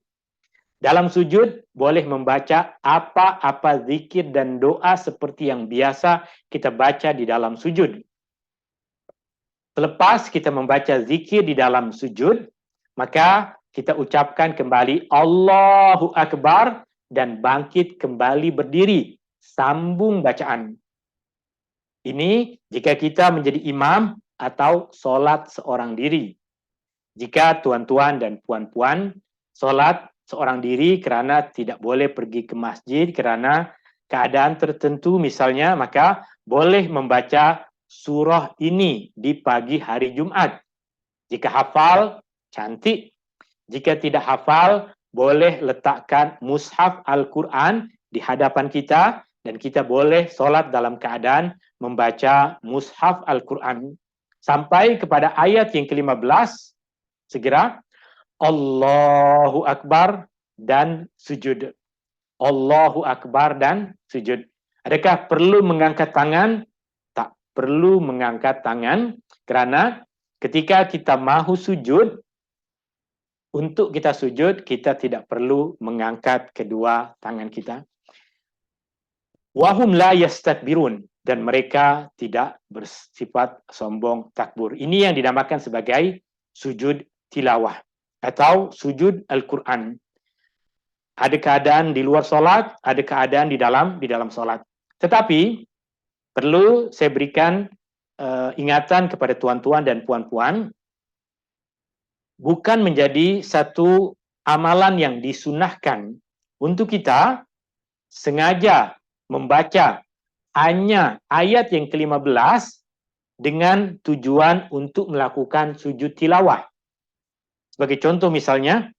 Dalam sujud boleh membaca apa-apa zikir dan doa seperti yang biasa kita baca di dalam sujud. Selepas kita membaca zikir di dalam sujud, maka kita ucapkan kembali Allahu Akbar dan bangkit kembali berdiri. Sambung bacaan. Ini jika kita menjadi imam atau solat seorang diri. Jika tuan-tuan dan puan-puan solat seorang diri kerana tidak boleh pergi ke masjid kerana keadaan tertentu misalnya, maka boleh membaca surah ini di pagi hari Jumat. Jika hafal, cantik. Jika tidak hafal, boleh letakkan mushaf Al-Quran di hadapan kita dan kita boleh solat dalam keadaan membaca mushaf Al-Quran. Sampai kepada ayat yang ke-15, segera Allahu Akbar dan sujud. Allahu Akbar dan sujud. Adakah perlu mengangkat tangan? Tak perlu mengangkat tangan kerana ketika kita mahu sujud, untuk kita sujud, kita tidak perlu mengangkat kedua tangan kita. Wahum la yastakbirun. dan mereka tidak bersifat sombong takbur. Ini yang dinamakan sebagai sujud tilawah atau sujud Al-Quran. Ada keadaan di luar solat, ada keadaan di dalam solat. Tetapi perlu saya berikan ingatan kepada tuan-tuan dan puan-puan, bukan menjadi satu amalan yang disunahkan untuk kita sengaja membaca hanya ayat yang ke-15 dengan tujuan untuk melakukan sujud tilawah. Sebagai contoh misalnya,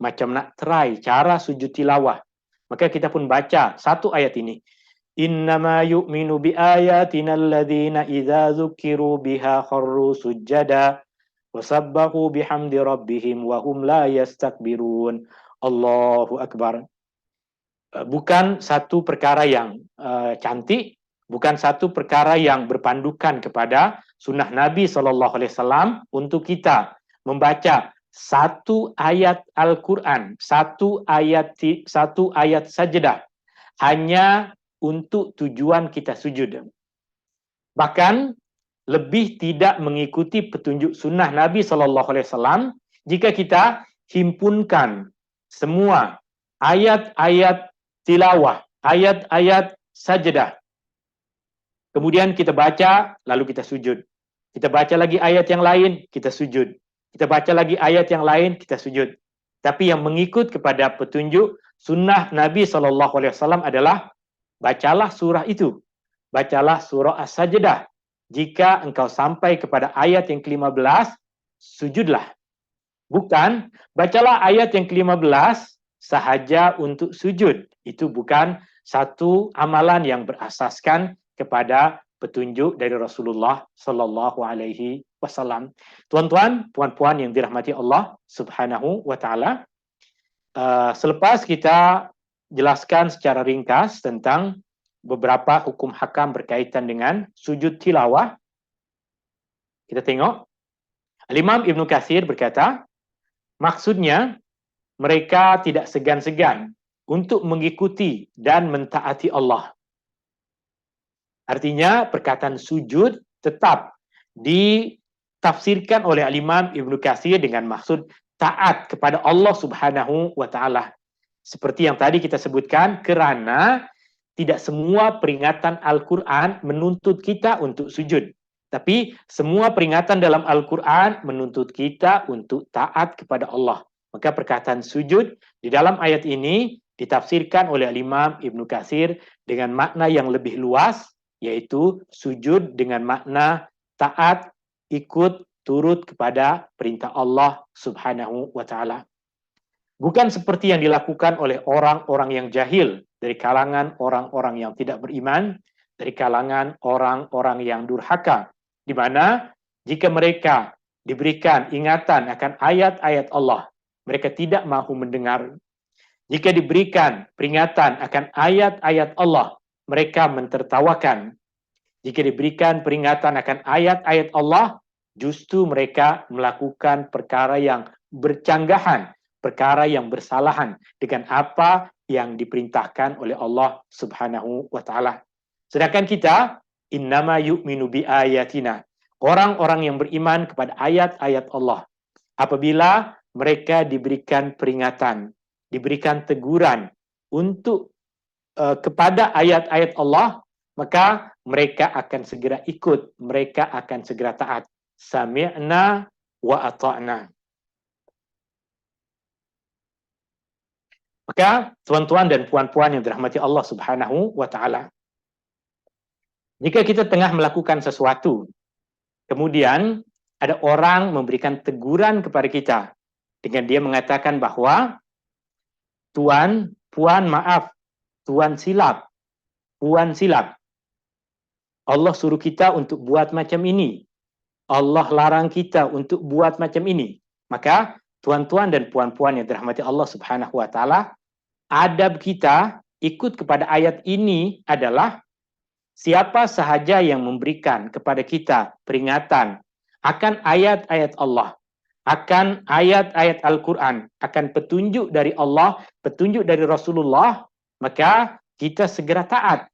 macam nak try cara sujud tilawah. Maka kita pun baca satu ayat ini. Innama yu'minu bi ayatina alladhina idza dzukiru biha kharru sujada wa sabbahu bihamdi rabbihim wa hum la yastakbirun. Allahu akbar. Bukan satu perkara yang cantik, bukan satu perkara yang berpandukan kepada sunnah Nabi SAW untuk kita membaca satu ayat Al-Quran, satu ayat sajdah hanya untuk tujuan kita sujud. Bahkan lebih tidak mengikuti petunjuk sunnah Nabi SAW jika kita himpunkan semua ayat-ayat tilawah, ayat-ayat sajdah. Kemudian kita baca, lalu kita sujud. Kita baca lagi ayat yang lain, kita sujud. Kita baca lagi ayat yang lain, kita sujud. Tapi yang mengikut kepada petunjuk sunnah Nabi SAW adalah bacalah surah itu. Bacalah surah As-Sajdah. Jika engkau sampai kepada ayat yang ke-15, sujudlah. Bukan, bacalah ayat yang ke-15 sahaja untuk sujud. Itu bukan satu amalan yang berasaskan kepada petunjuk dari Rasulullah Sallallahu Alaihi Wasallam. Tuan-tuan, puan-puan yang dirahmati Allah Subhanahu Wa Taala, selepas kita jelaskan secara ringkas tentang beberapa hukum hakam berkaitan dengan sujud tilawah, kita tengok Imam Ibn Katsir berkata, maksudnya mereka tidak segan-segan untuk mengikuti dan mentaati Allah. Artinya perkataan sujud tetap ditafsirkan oleh Imam Ibn Katsir dengan maksud taat kepada Allah Subhanahu Wa Taala. Seperti yang tadi kita sebutkan, kerana tidak semua peringatan Al-Quran menuntut kita untuk sujud. Tapi semua peringatan dalam Al-Quran menuntut kita untuk taat kepada Allah. Maka perkataan sujud di dalam ayat ini ditafsirkan oleh Imam Ibn Katsir dengan makna yang lebih luas, yaitu sujud dengan makna taat, ikut, turut kepada perintah Allah Subhanahu Wa Taala. Bukan seperti yang dilakukan oleh orang-orang yang jahil, dari kalangan orang-orang yang tidak beriman, dari kalangan orang-orang yang durhaka, di mana jika mereka diberikan ingatan akan ayat-ayat Allah, mereka tidak mahu mendengar. Jika diberikan peringatan akan ayat-ayat Allah, mereka mentertawakan. Jika diberikan peringatan akan ayat-ayat Allah, justru mereka melakukan perkara yang bercanggahan, perkara yang bersalahan dengan apa yang diperintahkan oleh Allah Subhanahu Wa Taala. Sedangkan kita, innama yu'minu bi ayatina, orang-orang yang beriman kepada ayat-ayat Allah. Apabila mereka diberikan peringatan, diberikan teguran untuk kepada ayat-ayat Allah, maka mereka akan segera ikut, mereka akan segera taat. Sami'na wa ata'na. Maka tuan-tuan dan puan-puan yang dirahmati Allah Subhanahu Wa Taala, jika kita tengah melakukan sesuatu, kemudian ada orang memberikan teguran kepada kita dengan dia mengatakan bahwa tuan, puan maaf, tuan silap, puan silap. Allah suruh kita untuk buat macam ini. Allah larang kita untuk buat macam ini. Maka tuan-tuan dan puan-puan yang dirahmati Allah Subhanahu Wa Taala, adab kita ikut kepada ayat ini adalah siapa sahaja yang memberikan kepada kita peringatan akan ayat-ayat Allah, akan ayat-ayat Al-Quran, akan petunjuk dari Allah, petunjuk dari Rasulullah, maka kita segera taat.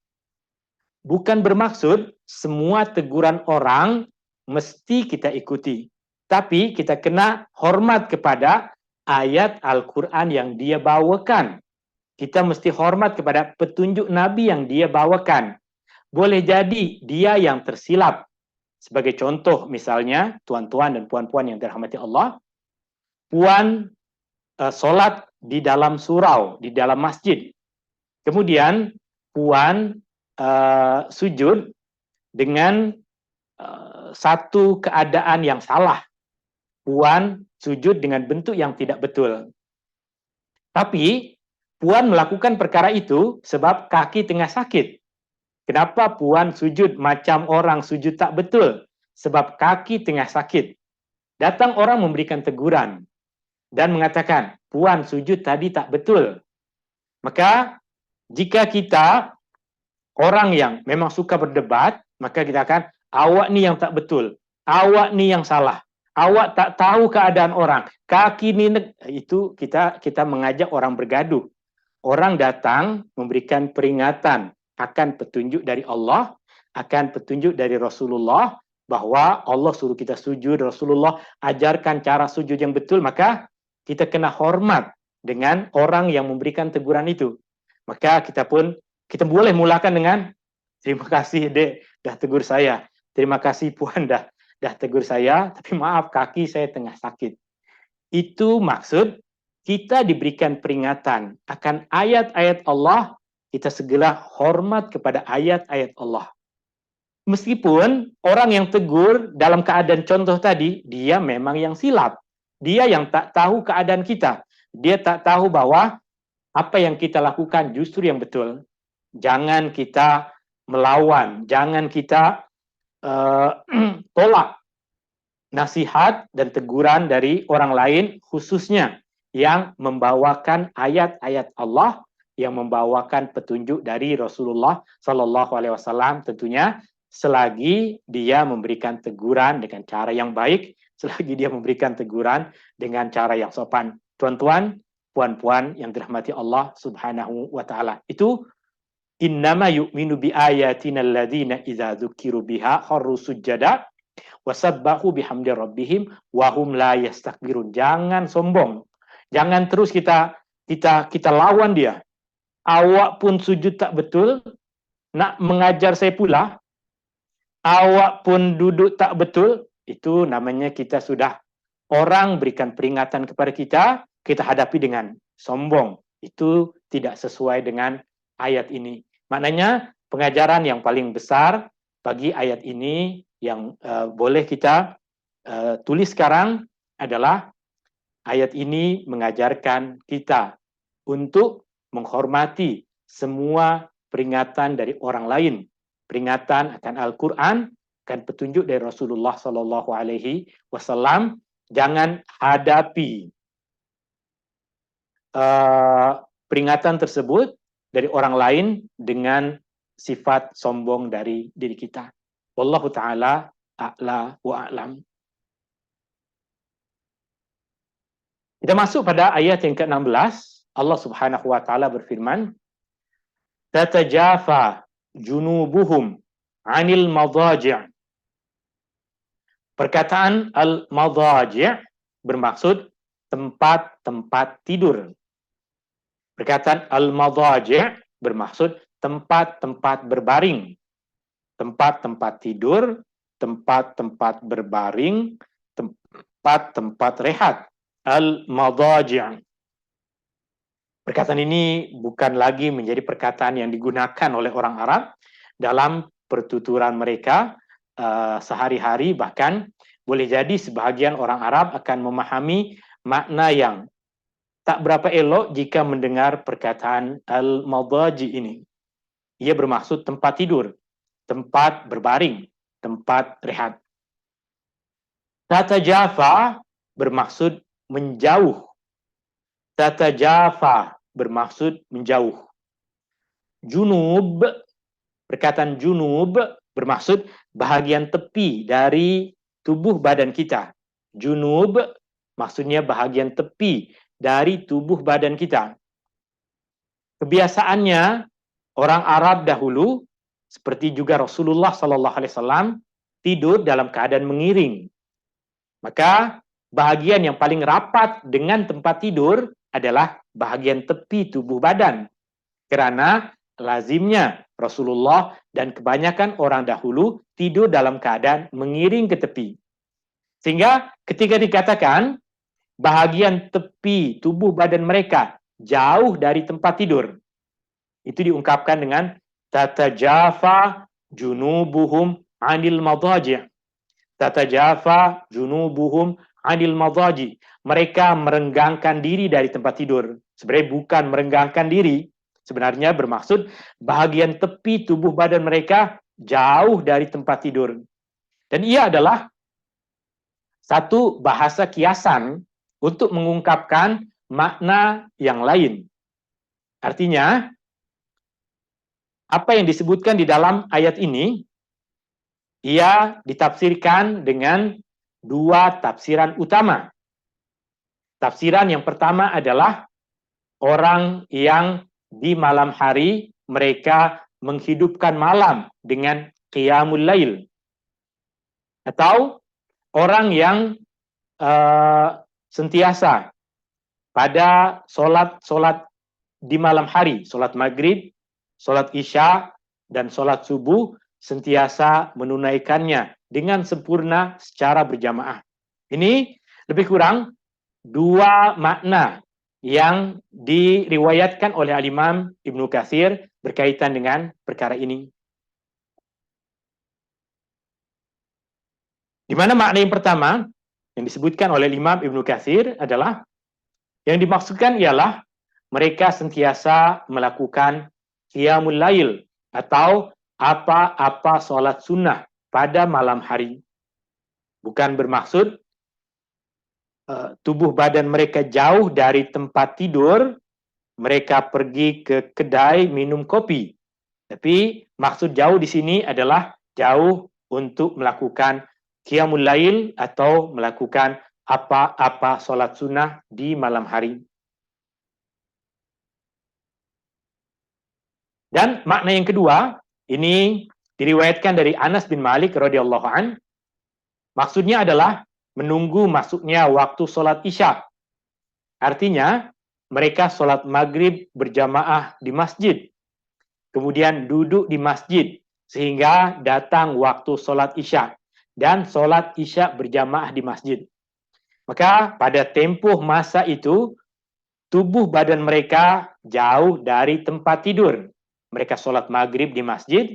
bukan bermaksud semua teguran orang mesti kita ikuti. Tapi kita kena hormat kepada ayat Al-Quran yang dia bawakan. Kita mesti hormat kepada petunjuk Nabi yang dia bawakan. Boleh jadi dia yang tersilap. Sebagai contoh misalnya, tuan-tuan dan puan-puan yang dirahmati Allah, puan solat di dalam surau, di dalam masjid. Kemudian puan sujud dengan satu keadaan yang salah. Puan sujud dengan bentuk yang tidak betul. Tapi puan melakukan perkara itu sebab kaki tengah sakit. Kenapa puan sujud macam orang sujud tak betul? Sebab kaki tengah sakit. Datang orang memberikan teguran dan mengatakan, puan sujud tadi tak betul. Maka jika kita orang yang memang suka berdebat, maka kita akan, awak ni yang tak betul, awak ni yang salah, awak tak tahu keadaan orang, kaki ni, itu kita mengajak orang bergaduh. Orang datang memberikan peringatan akan petunjuk dari Allah, akan petunjuk dari Rasulullah, bahwa Allah suruh kita sujud, Rasulullah ajarkan cara sujud yang betul, maka kita kena hormat dengan orang yang memberikan teguran itu. Maka kita boleh mulakan dengan, terima kasih dek, dah tegur saya. Terima kasih puan dah tegur saya, tapi maaf kaki saya tengah sakit. Itu maksud kita diberikan peringatan akan ayat-ayat Allah, kita segera hormat kepada ayat-ayat Allah. Meskipun orang yang tegur dalam keadaan contoh tadi, dia memang yang silap. Dia yang tak tahu keadaan kita. Dia tak tahu bahwa apa yang kita lakukan justru yang betul. Jangan kita melawan, jangan kita tolak nasihat dan teguran dari orang lain, khususnya yang membawakan ayat-ayat Allah, yang membawakan petunjuk dari Rasulullah Sallallahu Alaihi Wasallam, tentunya selagi dia memberikan teguran dengan cara yang baik, selagi dia memberikan teguran dengan cara yang sopan. Tuan-tuan, puan-puan yang dirahmati Allah Subhanahu wa taala. Itu innama yu'minu bi ayatina alladzina idza dzukiru biha kharru sujada wasabbahu bihamdi rabbihim wa hum la yastakbirun. Jangan sombong. Jangan terus kita lawan dia. Awak pun sujud tak betul, nak mengajar saya pula. Awak pun duduk tak betul, itu namanya kita sudah, orang berikan peringatan kepada kita hadapi dengan sombong. Itu tidak sesuai dengan ayat ini. Maknanya pengajaran yang paling besar bagi ayat ini yang boleh kita tulis sekarang adalah ayat ini mengajarkan kita untuk menghormati semua peringatan dari orang lain. Peringatan akan Al-Quran, akan petunjuk dari Rasulullah Sallallahu Alaihi Wasallam. Jangan hadapi peringatan tersebut dari orang lain dengan sifat sombong dari diri kita. Wallahu ta'ala a'la wa a'lam. Kita masuk pada ayat yang ke-16. Allah Subhanahu wa taala berfirman, "Tatajafa junubuhum 'anil madaji'." Perkataan al-madaji' bermaksud tempat-tempat tidur. Perkataan al-madaji' bermaksud tempat-tempat berbaring. Tempat-tempat tidur, tempat-tempat berbaring, tempat-tempat rehat. Al-madaji'. Perkataan ini bukan lagi menjadi perkataan yang digunakan oleh orang Arab dalam pertuturan mereka sehari-hari, bahkan boleh jadi sebahagian orang Arab akan memahami makna yang tak berapa elok jika mendengar perkataan al-madaji ini. Ia bermaksud tempat tidur, tempat berbaring, tempat rehat. Tatajafa bermaksud menjauh. Tatajafa bermaksud menjauh. Junub, perkataan junub bermaksud bahagian tepi dari tubuh badan kita. Junub maksudnya bahagian tepi dari tubuh badan kita. Kebiasaannya orang Arab dahulu seperti juga Rasulullah Sallallahu Alaihi Wasallam tidur dalam keadaan mengiring. Maka bahagian yang paling rapat dengan tempat tidur adalah bahagian tepi tubuh badan. Kerana lazimnya Rasulullah dan kebanyakan orang dahulu tidur dalam keadaan mengiring ke tepi. Sehingga ketika dikatakan bahagian tepi tubuh badan mereka jauh dari tempat tidur, itu diungkapkan dengan tatajafa junubuhum anil madaji'. Tatajafa junubuhum anil madaji'. Mereka merenggangkan diri dari tempat tidur. Sebenarnya bukan merenggangkan diri, sebenarnya bermaksud bahagian tepi tubuh badan mereka jauh dari tempat tidur. Dan ia adalah satu bahasa kiasan untuk mengungkapkan makna yang lain. Artinya, apa yang disebutkan di dalam ayat ini, ia ditafsirkan dengan dua tafsiran utama. Tafsiran yang pertama adalah orang yang di malam hari mereka menghidupkan malam dengan qiyamul lail. Atau orang yang sentiasa pada solat di malam hari, solat maghrib, solat isya, dan solat subuh, sentiasa menunaikannya dengan sempurna secara berjamaah. Ini lebih kurang dua makna yang diriwayatkan oleh Al-Imam Ibnu Katsir berkaitan dengan perkara ini. Di mana makna yang pertama yang disebutkan oleh Imam Ibnu Katsir adalah yang dimaksudkan ialah mereka sentiasa melakukan qiyamul lail atau apa-apa solat sunnah pada malam hari. Bukan bermaksud tubuh badan mereka jauh dari tempat tidur, mereka pergi ke kedai minum kopi. Tapi maksud jauh di sini adalah jauh untuk melakukan qiyamul lail atau melakukan apa-apa solat sunnah di malam hari. Dan makna yang kedua, ini diriwayatkan dari Anas bin Malik radhiyallahu an. Maksudnya adalah menunggu masuknya waktu solat isya. Artinya, mereka solat maghrib berjamaah di masjid. Kemudian duduk di masjid sehingga datang waktu solat isya. Dan solat isya berjamaah di masjid. Maka pada tempoh masa itu, tubuh badan mereka jauh dari tempat tidur. Mereka solat maghrib di masjid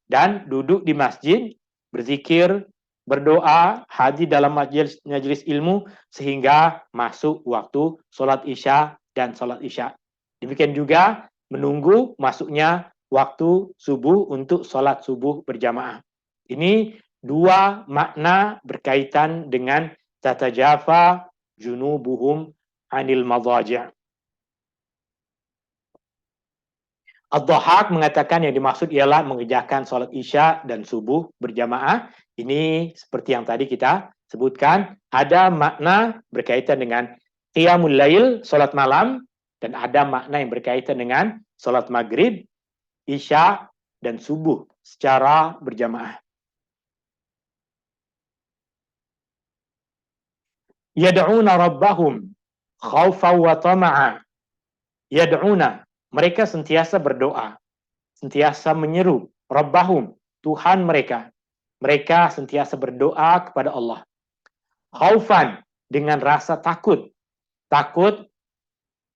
dan duduk di masjid, berzikir, berdoa, hadir dalam majelis ilmu sehingga masuk waktu solat isya dan solat isya. Demikian juga menunggu masuknya waktu subuh untuk solat subuh berjamaah. Ini dua makna berkaitan dengan tatajafa junubuhum anil madaji'. Ad-Dhahhak mengatakan yang dimaksud ialah mengerjakan solat isya dan subuh berjamaah. Ini seperti yang tadi kita sebutkan, ada makna berkaitan dengan qiyamul lail, solat malam, dan ada makna yang berkaitan dengan solat maghrib, isya, dan subuh secara berjamaah. Yad'una rabbahum khawfan wa tama'a. Yad'una, mereka sentiasa berdoa, sentiasa menyeru rabbahum, Tuhan mereka. Mereka sentiasa berdoa kepada Allah. Khaufan, dengan rasa takut. Takut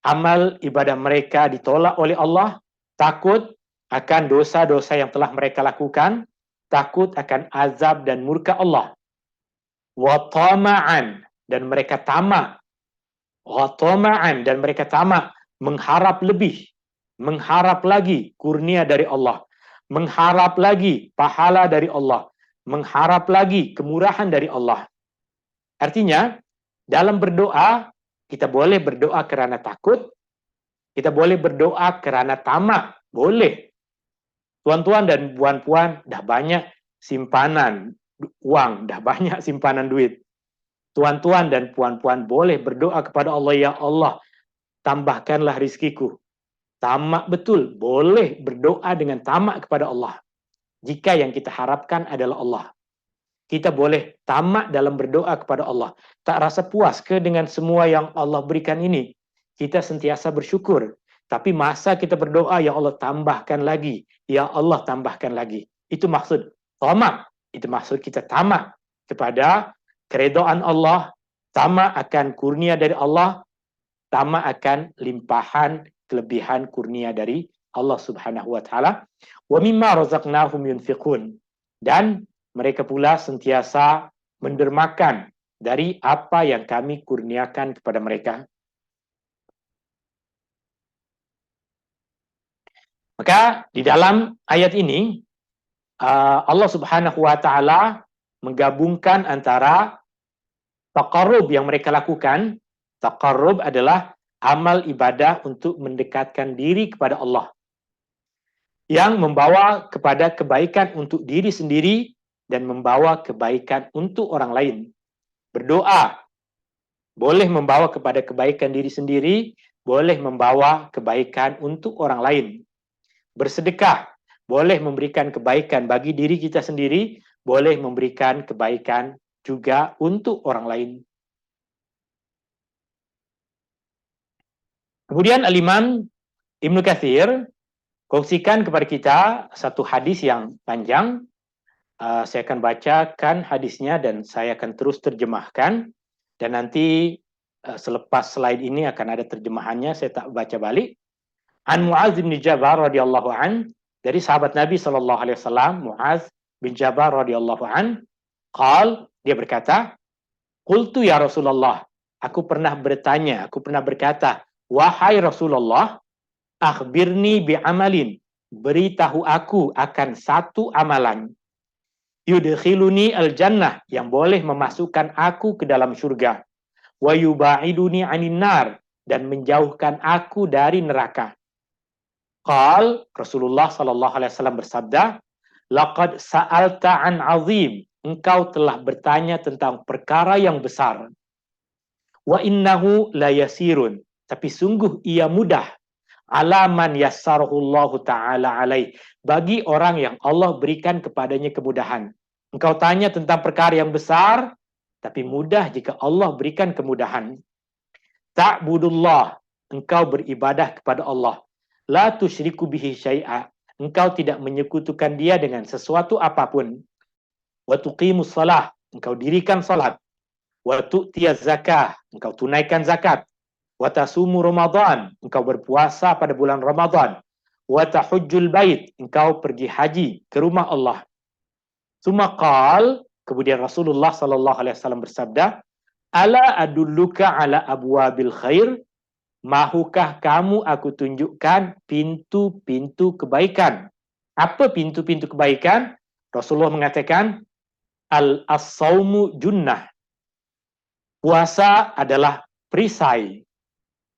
amal ibadah mereka ditolak oleh Allah, takut akan dosa-dosa yang telah mereka lakukan, takut akan azab dan murka Allah. Wa tama'an, dan mereka tamak. Wa tama'an, dan mereka tamak, mengharap lebih, mengharap lagi kurnia dari Allah, mengharap lagi pahala dari Allah, mengharap lagi kemurahan dari Allah. Artinya, dalam berdoa, kita boleh berdoa kerana takut, kita boleh berdoa kerana tamak, boleh. Tuan-tuan dan puan-puan, dah banyak simpanan uang, dah banyak simpanan duit. Tuan-tuan dan puan-puan boleh berdoa kepada Allah, ya Allah, tambahkanlah rizkiku. Tamak betul, boleh berdoa dengan tamak kepada Allah. jika yang kita harapkan adalah Allah. Kita boleh tamak dalam berdoa kepada Allah. Tak rasa puas ke dengan semua yang Allah berikan ini? Kita sentiasa bersyukur. Tapi masa kita berdoa, ya Allah tambahkan lagi. Ya Allah tambahkan lagi. Itu maksud tamak. Itu maksud kita tamak kepada keredaan Allah. Tamak akan kurnia dari Allah. Tamak akan limpahan kelebihan kurnia dari Allah Subhanahu wa taala. Wa mimma razaqnahum yunfiqun. Dan mereka pula sentiasa mendermakan dari apa yang kami kurniakan kepada mereka. Maka di dalam ayat ini Allah Subhanahu wa taala menggabungkan antara taqarrub yang mereka lakukan. Taqarrub adalah amal ibadah untuk mendekatkan diri kepada Allah, yang membawa kepada kebaikan untuk diri sendiri dan membawa kebaikan untuk orang lain. Berdoa boleh membawa kepada kebaikan diri sendiri, boleh membawa kebaikan untuk orang lain. Bersedekah boleh memberikan kebaikan bagi diri kita sendiri, boleh memberikan kebaikan juga untuk orang lain. Kemudian Al-Imam Ibnu Katsir kongsikan kepada kita satu hadis yang panjang. Saya akan bacakan hadisnya dan saya akan terus terjemahkan. Dan nanti selepas slide ini akan ada terjemahannya, saya tak baca balik. An Mu'adz bin Jabal radhiyallahu an, dari sahabat Nabi sallallahu alaihi wasallam, Mu'adz bin Jabal radhiyallahu an, dia berkata, qultu ya Rasulullah, aku pernah berkata, wahai Rasulullah, akhbirni bi'amalin, beritahu aku akan satu amalan, yudkhiluni al-jannah, yang boleh memasukkan aku ke dalam surga, wa yubaiduni 'anin nar, dan menjauhkan aku dari neraka. Rasulullah sallallahu alaihi wasallam bersabda, laqad sa'alta 'an 'azim, engkau telah bertanya tentang perkara yang besar. Wa innahu la yasirun, tapi sungguh ia mudah, ala man yassarahullahu ta'ala alaih, bagi orang yang Allah berikan kepadanya kemudahan. Engkau tanya tentang perkara yang besar, tapi mudah jika Allah berikan kemudahan. Ta'budullah, engkau beribadah kepada Allah. La tusyriku bihi syai'a, engkau tidak menyekutukan dia dengan sesuatu apapun. Wa tuqimus salah, engkau dirikan salat. Wa tu'tiyaz zakah, engkau tunaikan zakat. Wa tasumu Ramadan, engkau berpuasa pada bulan Ramadan. Wa tahujjul bait, engkau pergi haji ke rumah Allah. Tsumma kemudian Rasulullah sallallahu alaihi wasallam bersabda, ala adulluka ala abwabil khair, mahukah kamu aku tunjukkan pintu-pintu kebaikan? Apa pintu-pintu kebaikan? Rasulullah mengatakan, as-saumu junnah, puasa adalah perisai.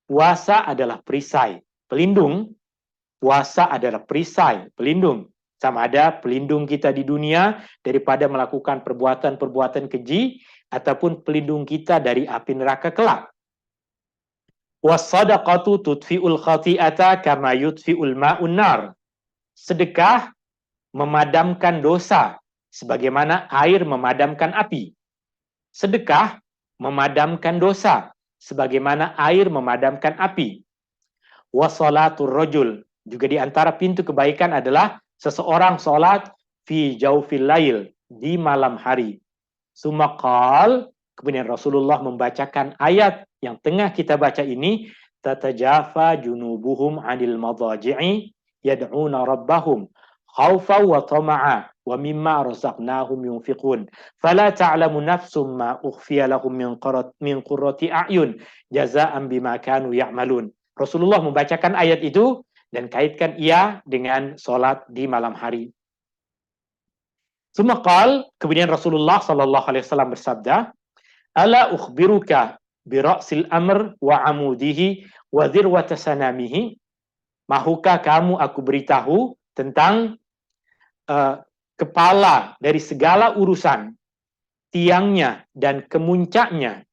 Puasa adalah perisai, pelindung. Puasa adalah perisai, pelindung. Sama ada pelindung kita di dunia daripada melakukan perbuatan-perbuatan keji, ataupun pelindung kita dari api neraka kelak. Was-sadaqatu tudfi'ul khati'ata kama yudfi'ul ma'un nar. Sedekah memadamkan dosa sebagaimana air memadamkan api. Sedekah memadamkan dosa sebagaimana air memadamkan api. Wasolatul rajul, juga di antara pintu kebaikan adalah seseorang salat fi jaufil lail, di malam hari. Sumaqal, kemudian Rasulullah membacakan ayat yang tengah kita baca ini, tatajafa junubuhum 'anil madaji'i yad'una rabbahum khaufa wa tama'a wa mimma razaqnahum yunfiqun fala ta'lamu nafsum ma ukhfiya lahum min qurrati a'yun jazaa'an bima kanu ya'malun. Rasulullah membacakan ayat itu dan kaitkan ia dengan solat di malam hari. Sumaqal, kemudian Rasulullah sallallahu alaihi wasallam bersabda, ala ukhbiruka bi ra'sil amr wa amudihi wa dhirwata sanamihi, mahukah kamu aku beritahu tentang kepala dari segala urusan, tiangnya dan kemuncaknya.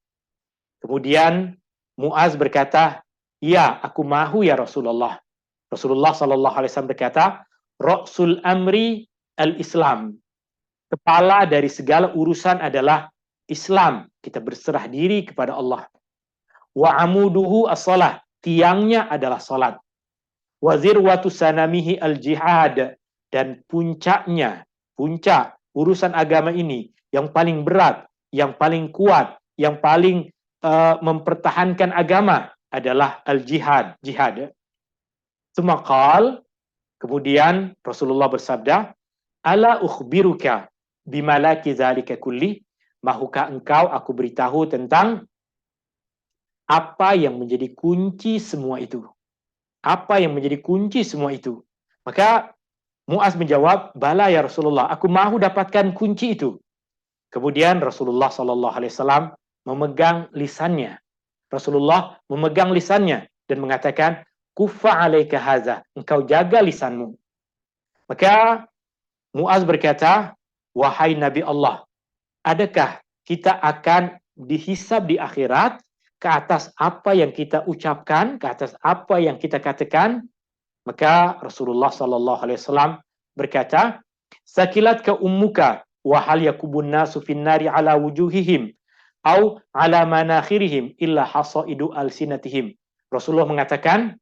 Kemudian Mu'az berkata, ya, aku mahu ya Rasulullah. Rasulullah sallallahu alaihi wasallam berkata, ra'sul amri al-Islam. Kepala dari segala urusan adalah Islam. Kita berserah diri kepada Allah. Wa amuduhu as-salah. Tiangnya adalah salat. Wa zirwatu sanamihi al-jihad. Dan puncak urusan agama ini yang paling berat, yang paling kuat, yang paling mempertahankan agama adalah al-jihad, jihad. Tsumma kemudian Rasulullah bersabda, ala ukhbiruka bimalaki zalika kulli, mahukah engkau aku beritahu tentang apa yang menjadi kunci semua itu? Apa yang menjadi kunci semua itu? Maka Muaz menjawab, bala ya Rasulullah, aku mahu dapatkan kunci itu. Kemudian Rasulullah SAW memegang lisannya. Rasulullah memegang lisannya dan mengatakan, kufa alaika haza, engkau jaga lisanmu. Maka Muaz berkata, wahai Nabi Allah, adakah kita akan dihisab di akhirat ke atas apa yang kita ucapkan, ke atas apa yang kita katakan? Maka Rasulullah SAW berkata, sakilat ka ummuka wa hal yakubun nasu finnari ala wujuhihim au ala manakhirihim illa hasaidu alsinatihim. Rasulullah mengatakan,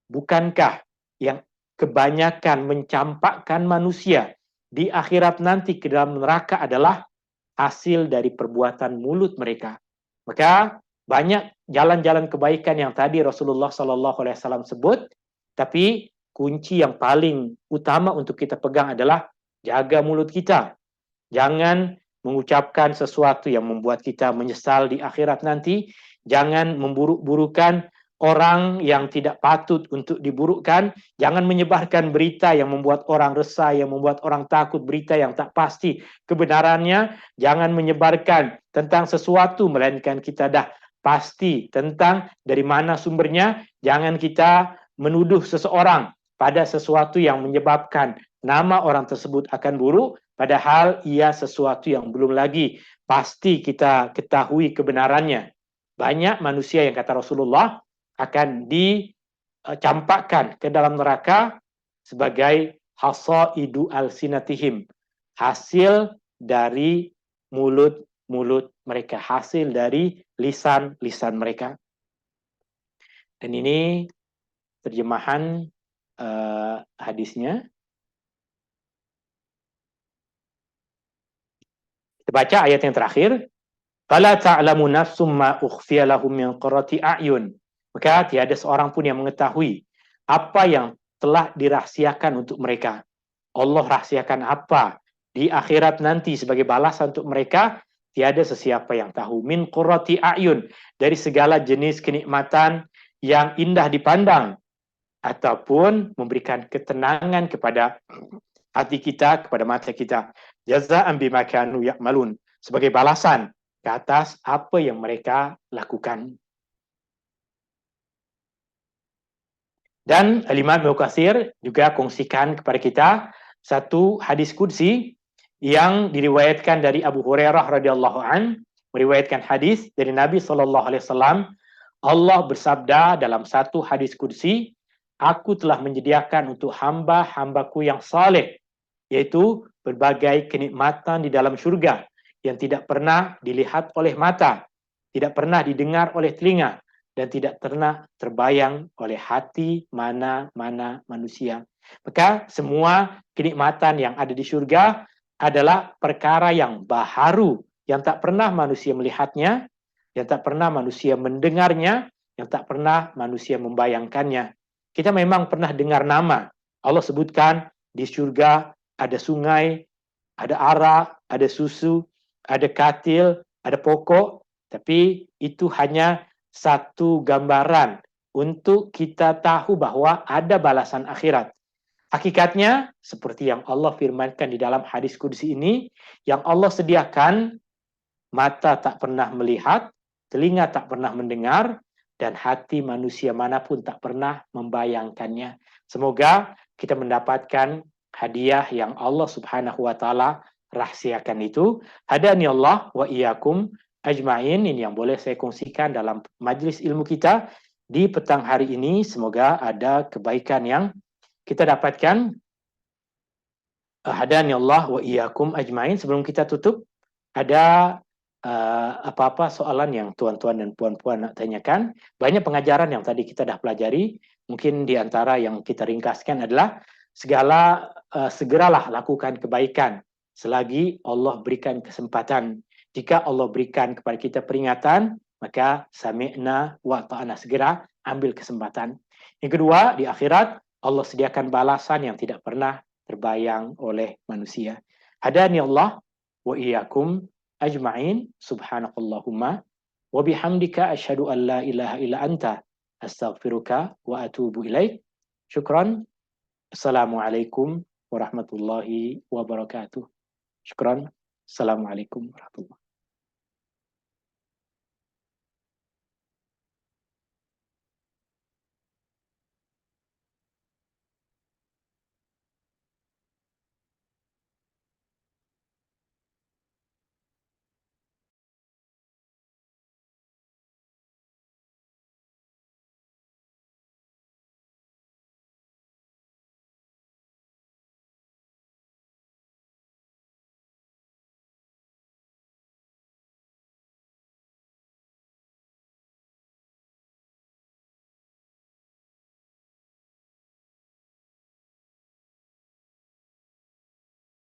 bukankah yang kebanyakan mencampakkan manusia di akhirat nanti ke dalam neraka adalah hasil dari perbuatan mulut mereka. Maka banyak jalan-jalan kebaikan yang tadi Rasulullah SAW sebut, tapi kunci yang paling utama untuk kita pegang adalah jaga mulut kita. Jangan mengucapkan sesuatu yang membuat kita menyesal di akhirat nanti. Jangan memburuk-burukan orang yang tidak patut untuk diburukkan. Jangan menyebarkan berita yang membuat orang resah, yang membuat orang takut, berita yang tak pasti kebenarannya. Jangan menyebarkan tentang sesuatu, melainkan kita dah pasti tentang dari mana sumbernya. Jangan kita menuduh seseorang pada sesuatu yang menyebabkan nama orang tersebut akan buruk, padahal ia sesuatu yang belum lagi pasti kita ketahui kebenarannya. Banyak manusia yang kata Rasulullah akan dicampakkan ke dalam neraka sebagai hasaidu alsinatihim, hasil dari mulut-mulut mereka, hasil dari lisan-lisan mereka. Dan ini terjemahan hadisnya. Kita baca ayat yang terakhir. Fala ta'lamu nafsum ma ukhfiya lahum min qurrati a'yun. Maka tiada seorang pun yang mengetahui apa yang telah dirahsiakan untuk mereka. Allah rahsiakan apa di akhirat nanti sebagai balasan untuk mereka, tiada sesiapa yang tahu. Min qurrati a'yun, dari segala jenis kenikmatan yang indah dipandang, ataupun memberikan ketenangan kepada hati kita, kepada mata kita. Jaza'an bima kanu ya'malun, sebagai balasan ke atas apa yang mereka lakukan. Dan Imam Ibnu Katsir juga kongsikan kepada kita satu hadis qudsi yang diriwayatkan dari Abu Hurairah radhiyallahu an, meriwayatkan hadis dari Nabi SAW. Allah bersabda dalam satu hadis qudsi, aku telah menyediakan untuk hamba-hambaku yang saleh, yaitu berbagai kenikmatan di dalam syurga yang tidak pernah dilihat oleh mata, tidak pernah didengar oleh telinga, dan tidak pernah terbayang oleh hati mana-mana manusia. Maka semua kenikmatan yang ada di syurga adalah perkara yang baharu, yang tak pernah manusia melihatnya, yang tak pernah manusia mendengarnya, yang tak pernah manusia membayangkannya. Kita memang pernah dengar nama. Allah sebutkan di surga ada sungai, ada arak, ada susu, ada katil, ada pokok. Tapi itu hanya satu gambaran untuk kita tahu bahwa ada balasan akhirat. Hakikatnya, seperti yang Allah firmankan di dalam hadis qudsi ini, yang Allah sediakan, mata tak pernah melihat, telinga tak pernah mendengar, dan hati manusia manapun tak pernah membayangkannya. Semoga kita mendapatkan hadiah yang Allah Subhanahu wa taala rahsiakan itu. Hadani Allah wa iyyakum ajmain. Ini yang boleh saya kongsikan dalam majlis ilmu kita di petang hari ini. Semoga ada kebaikan yang kita dapatkan. Hadani Allah wa iyyakum ajmain. Sebelum kita tutup, ada apa-apa soalan yang tuan-tuan dan puan-puan nak tanyakan? Banyak pengajaran yang tadi kita dah pelajari. Mungkin di antara yang kita ringkaskan adalah segeralah lakukan kebaikan selagi Allah berikan kesempatan. Jika Allah berikan kepada kita peringatan, maka sami'na wa ta'ana, segera ambil kesempatan. Yang kedua, di akhirat Allah sediakan balasan yang tidak pernah terbayang oleh manusia. Hadani Allah wa iyyakum ajma'in. Subhanakallahumma wa bihamdika asyhadu an la ilaha illa anta astaghfiruka wa atubu ilaik. Syukran. Assalamualaikum warahmatullahi wabarakatuh. Syukran. Assalamualaikum warahmatullahi wabarakatuh.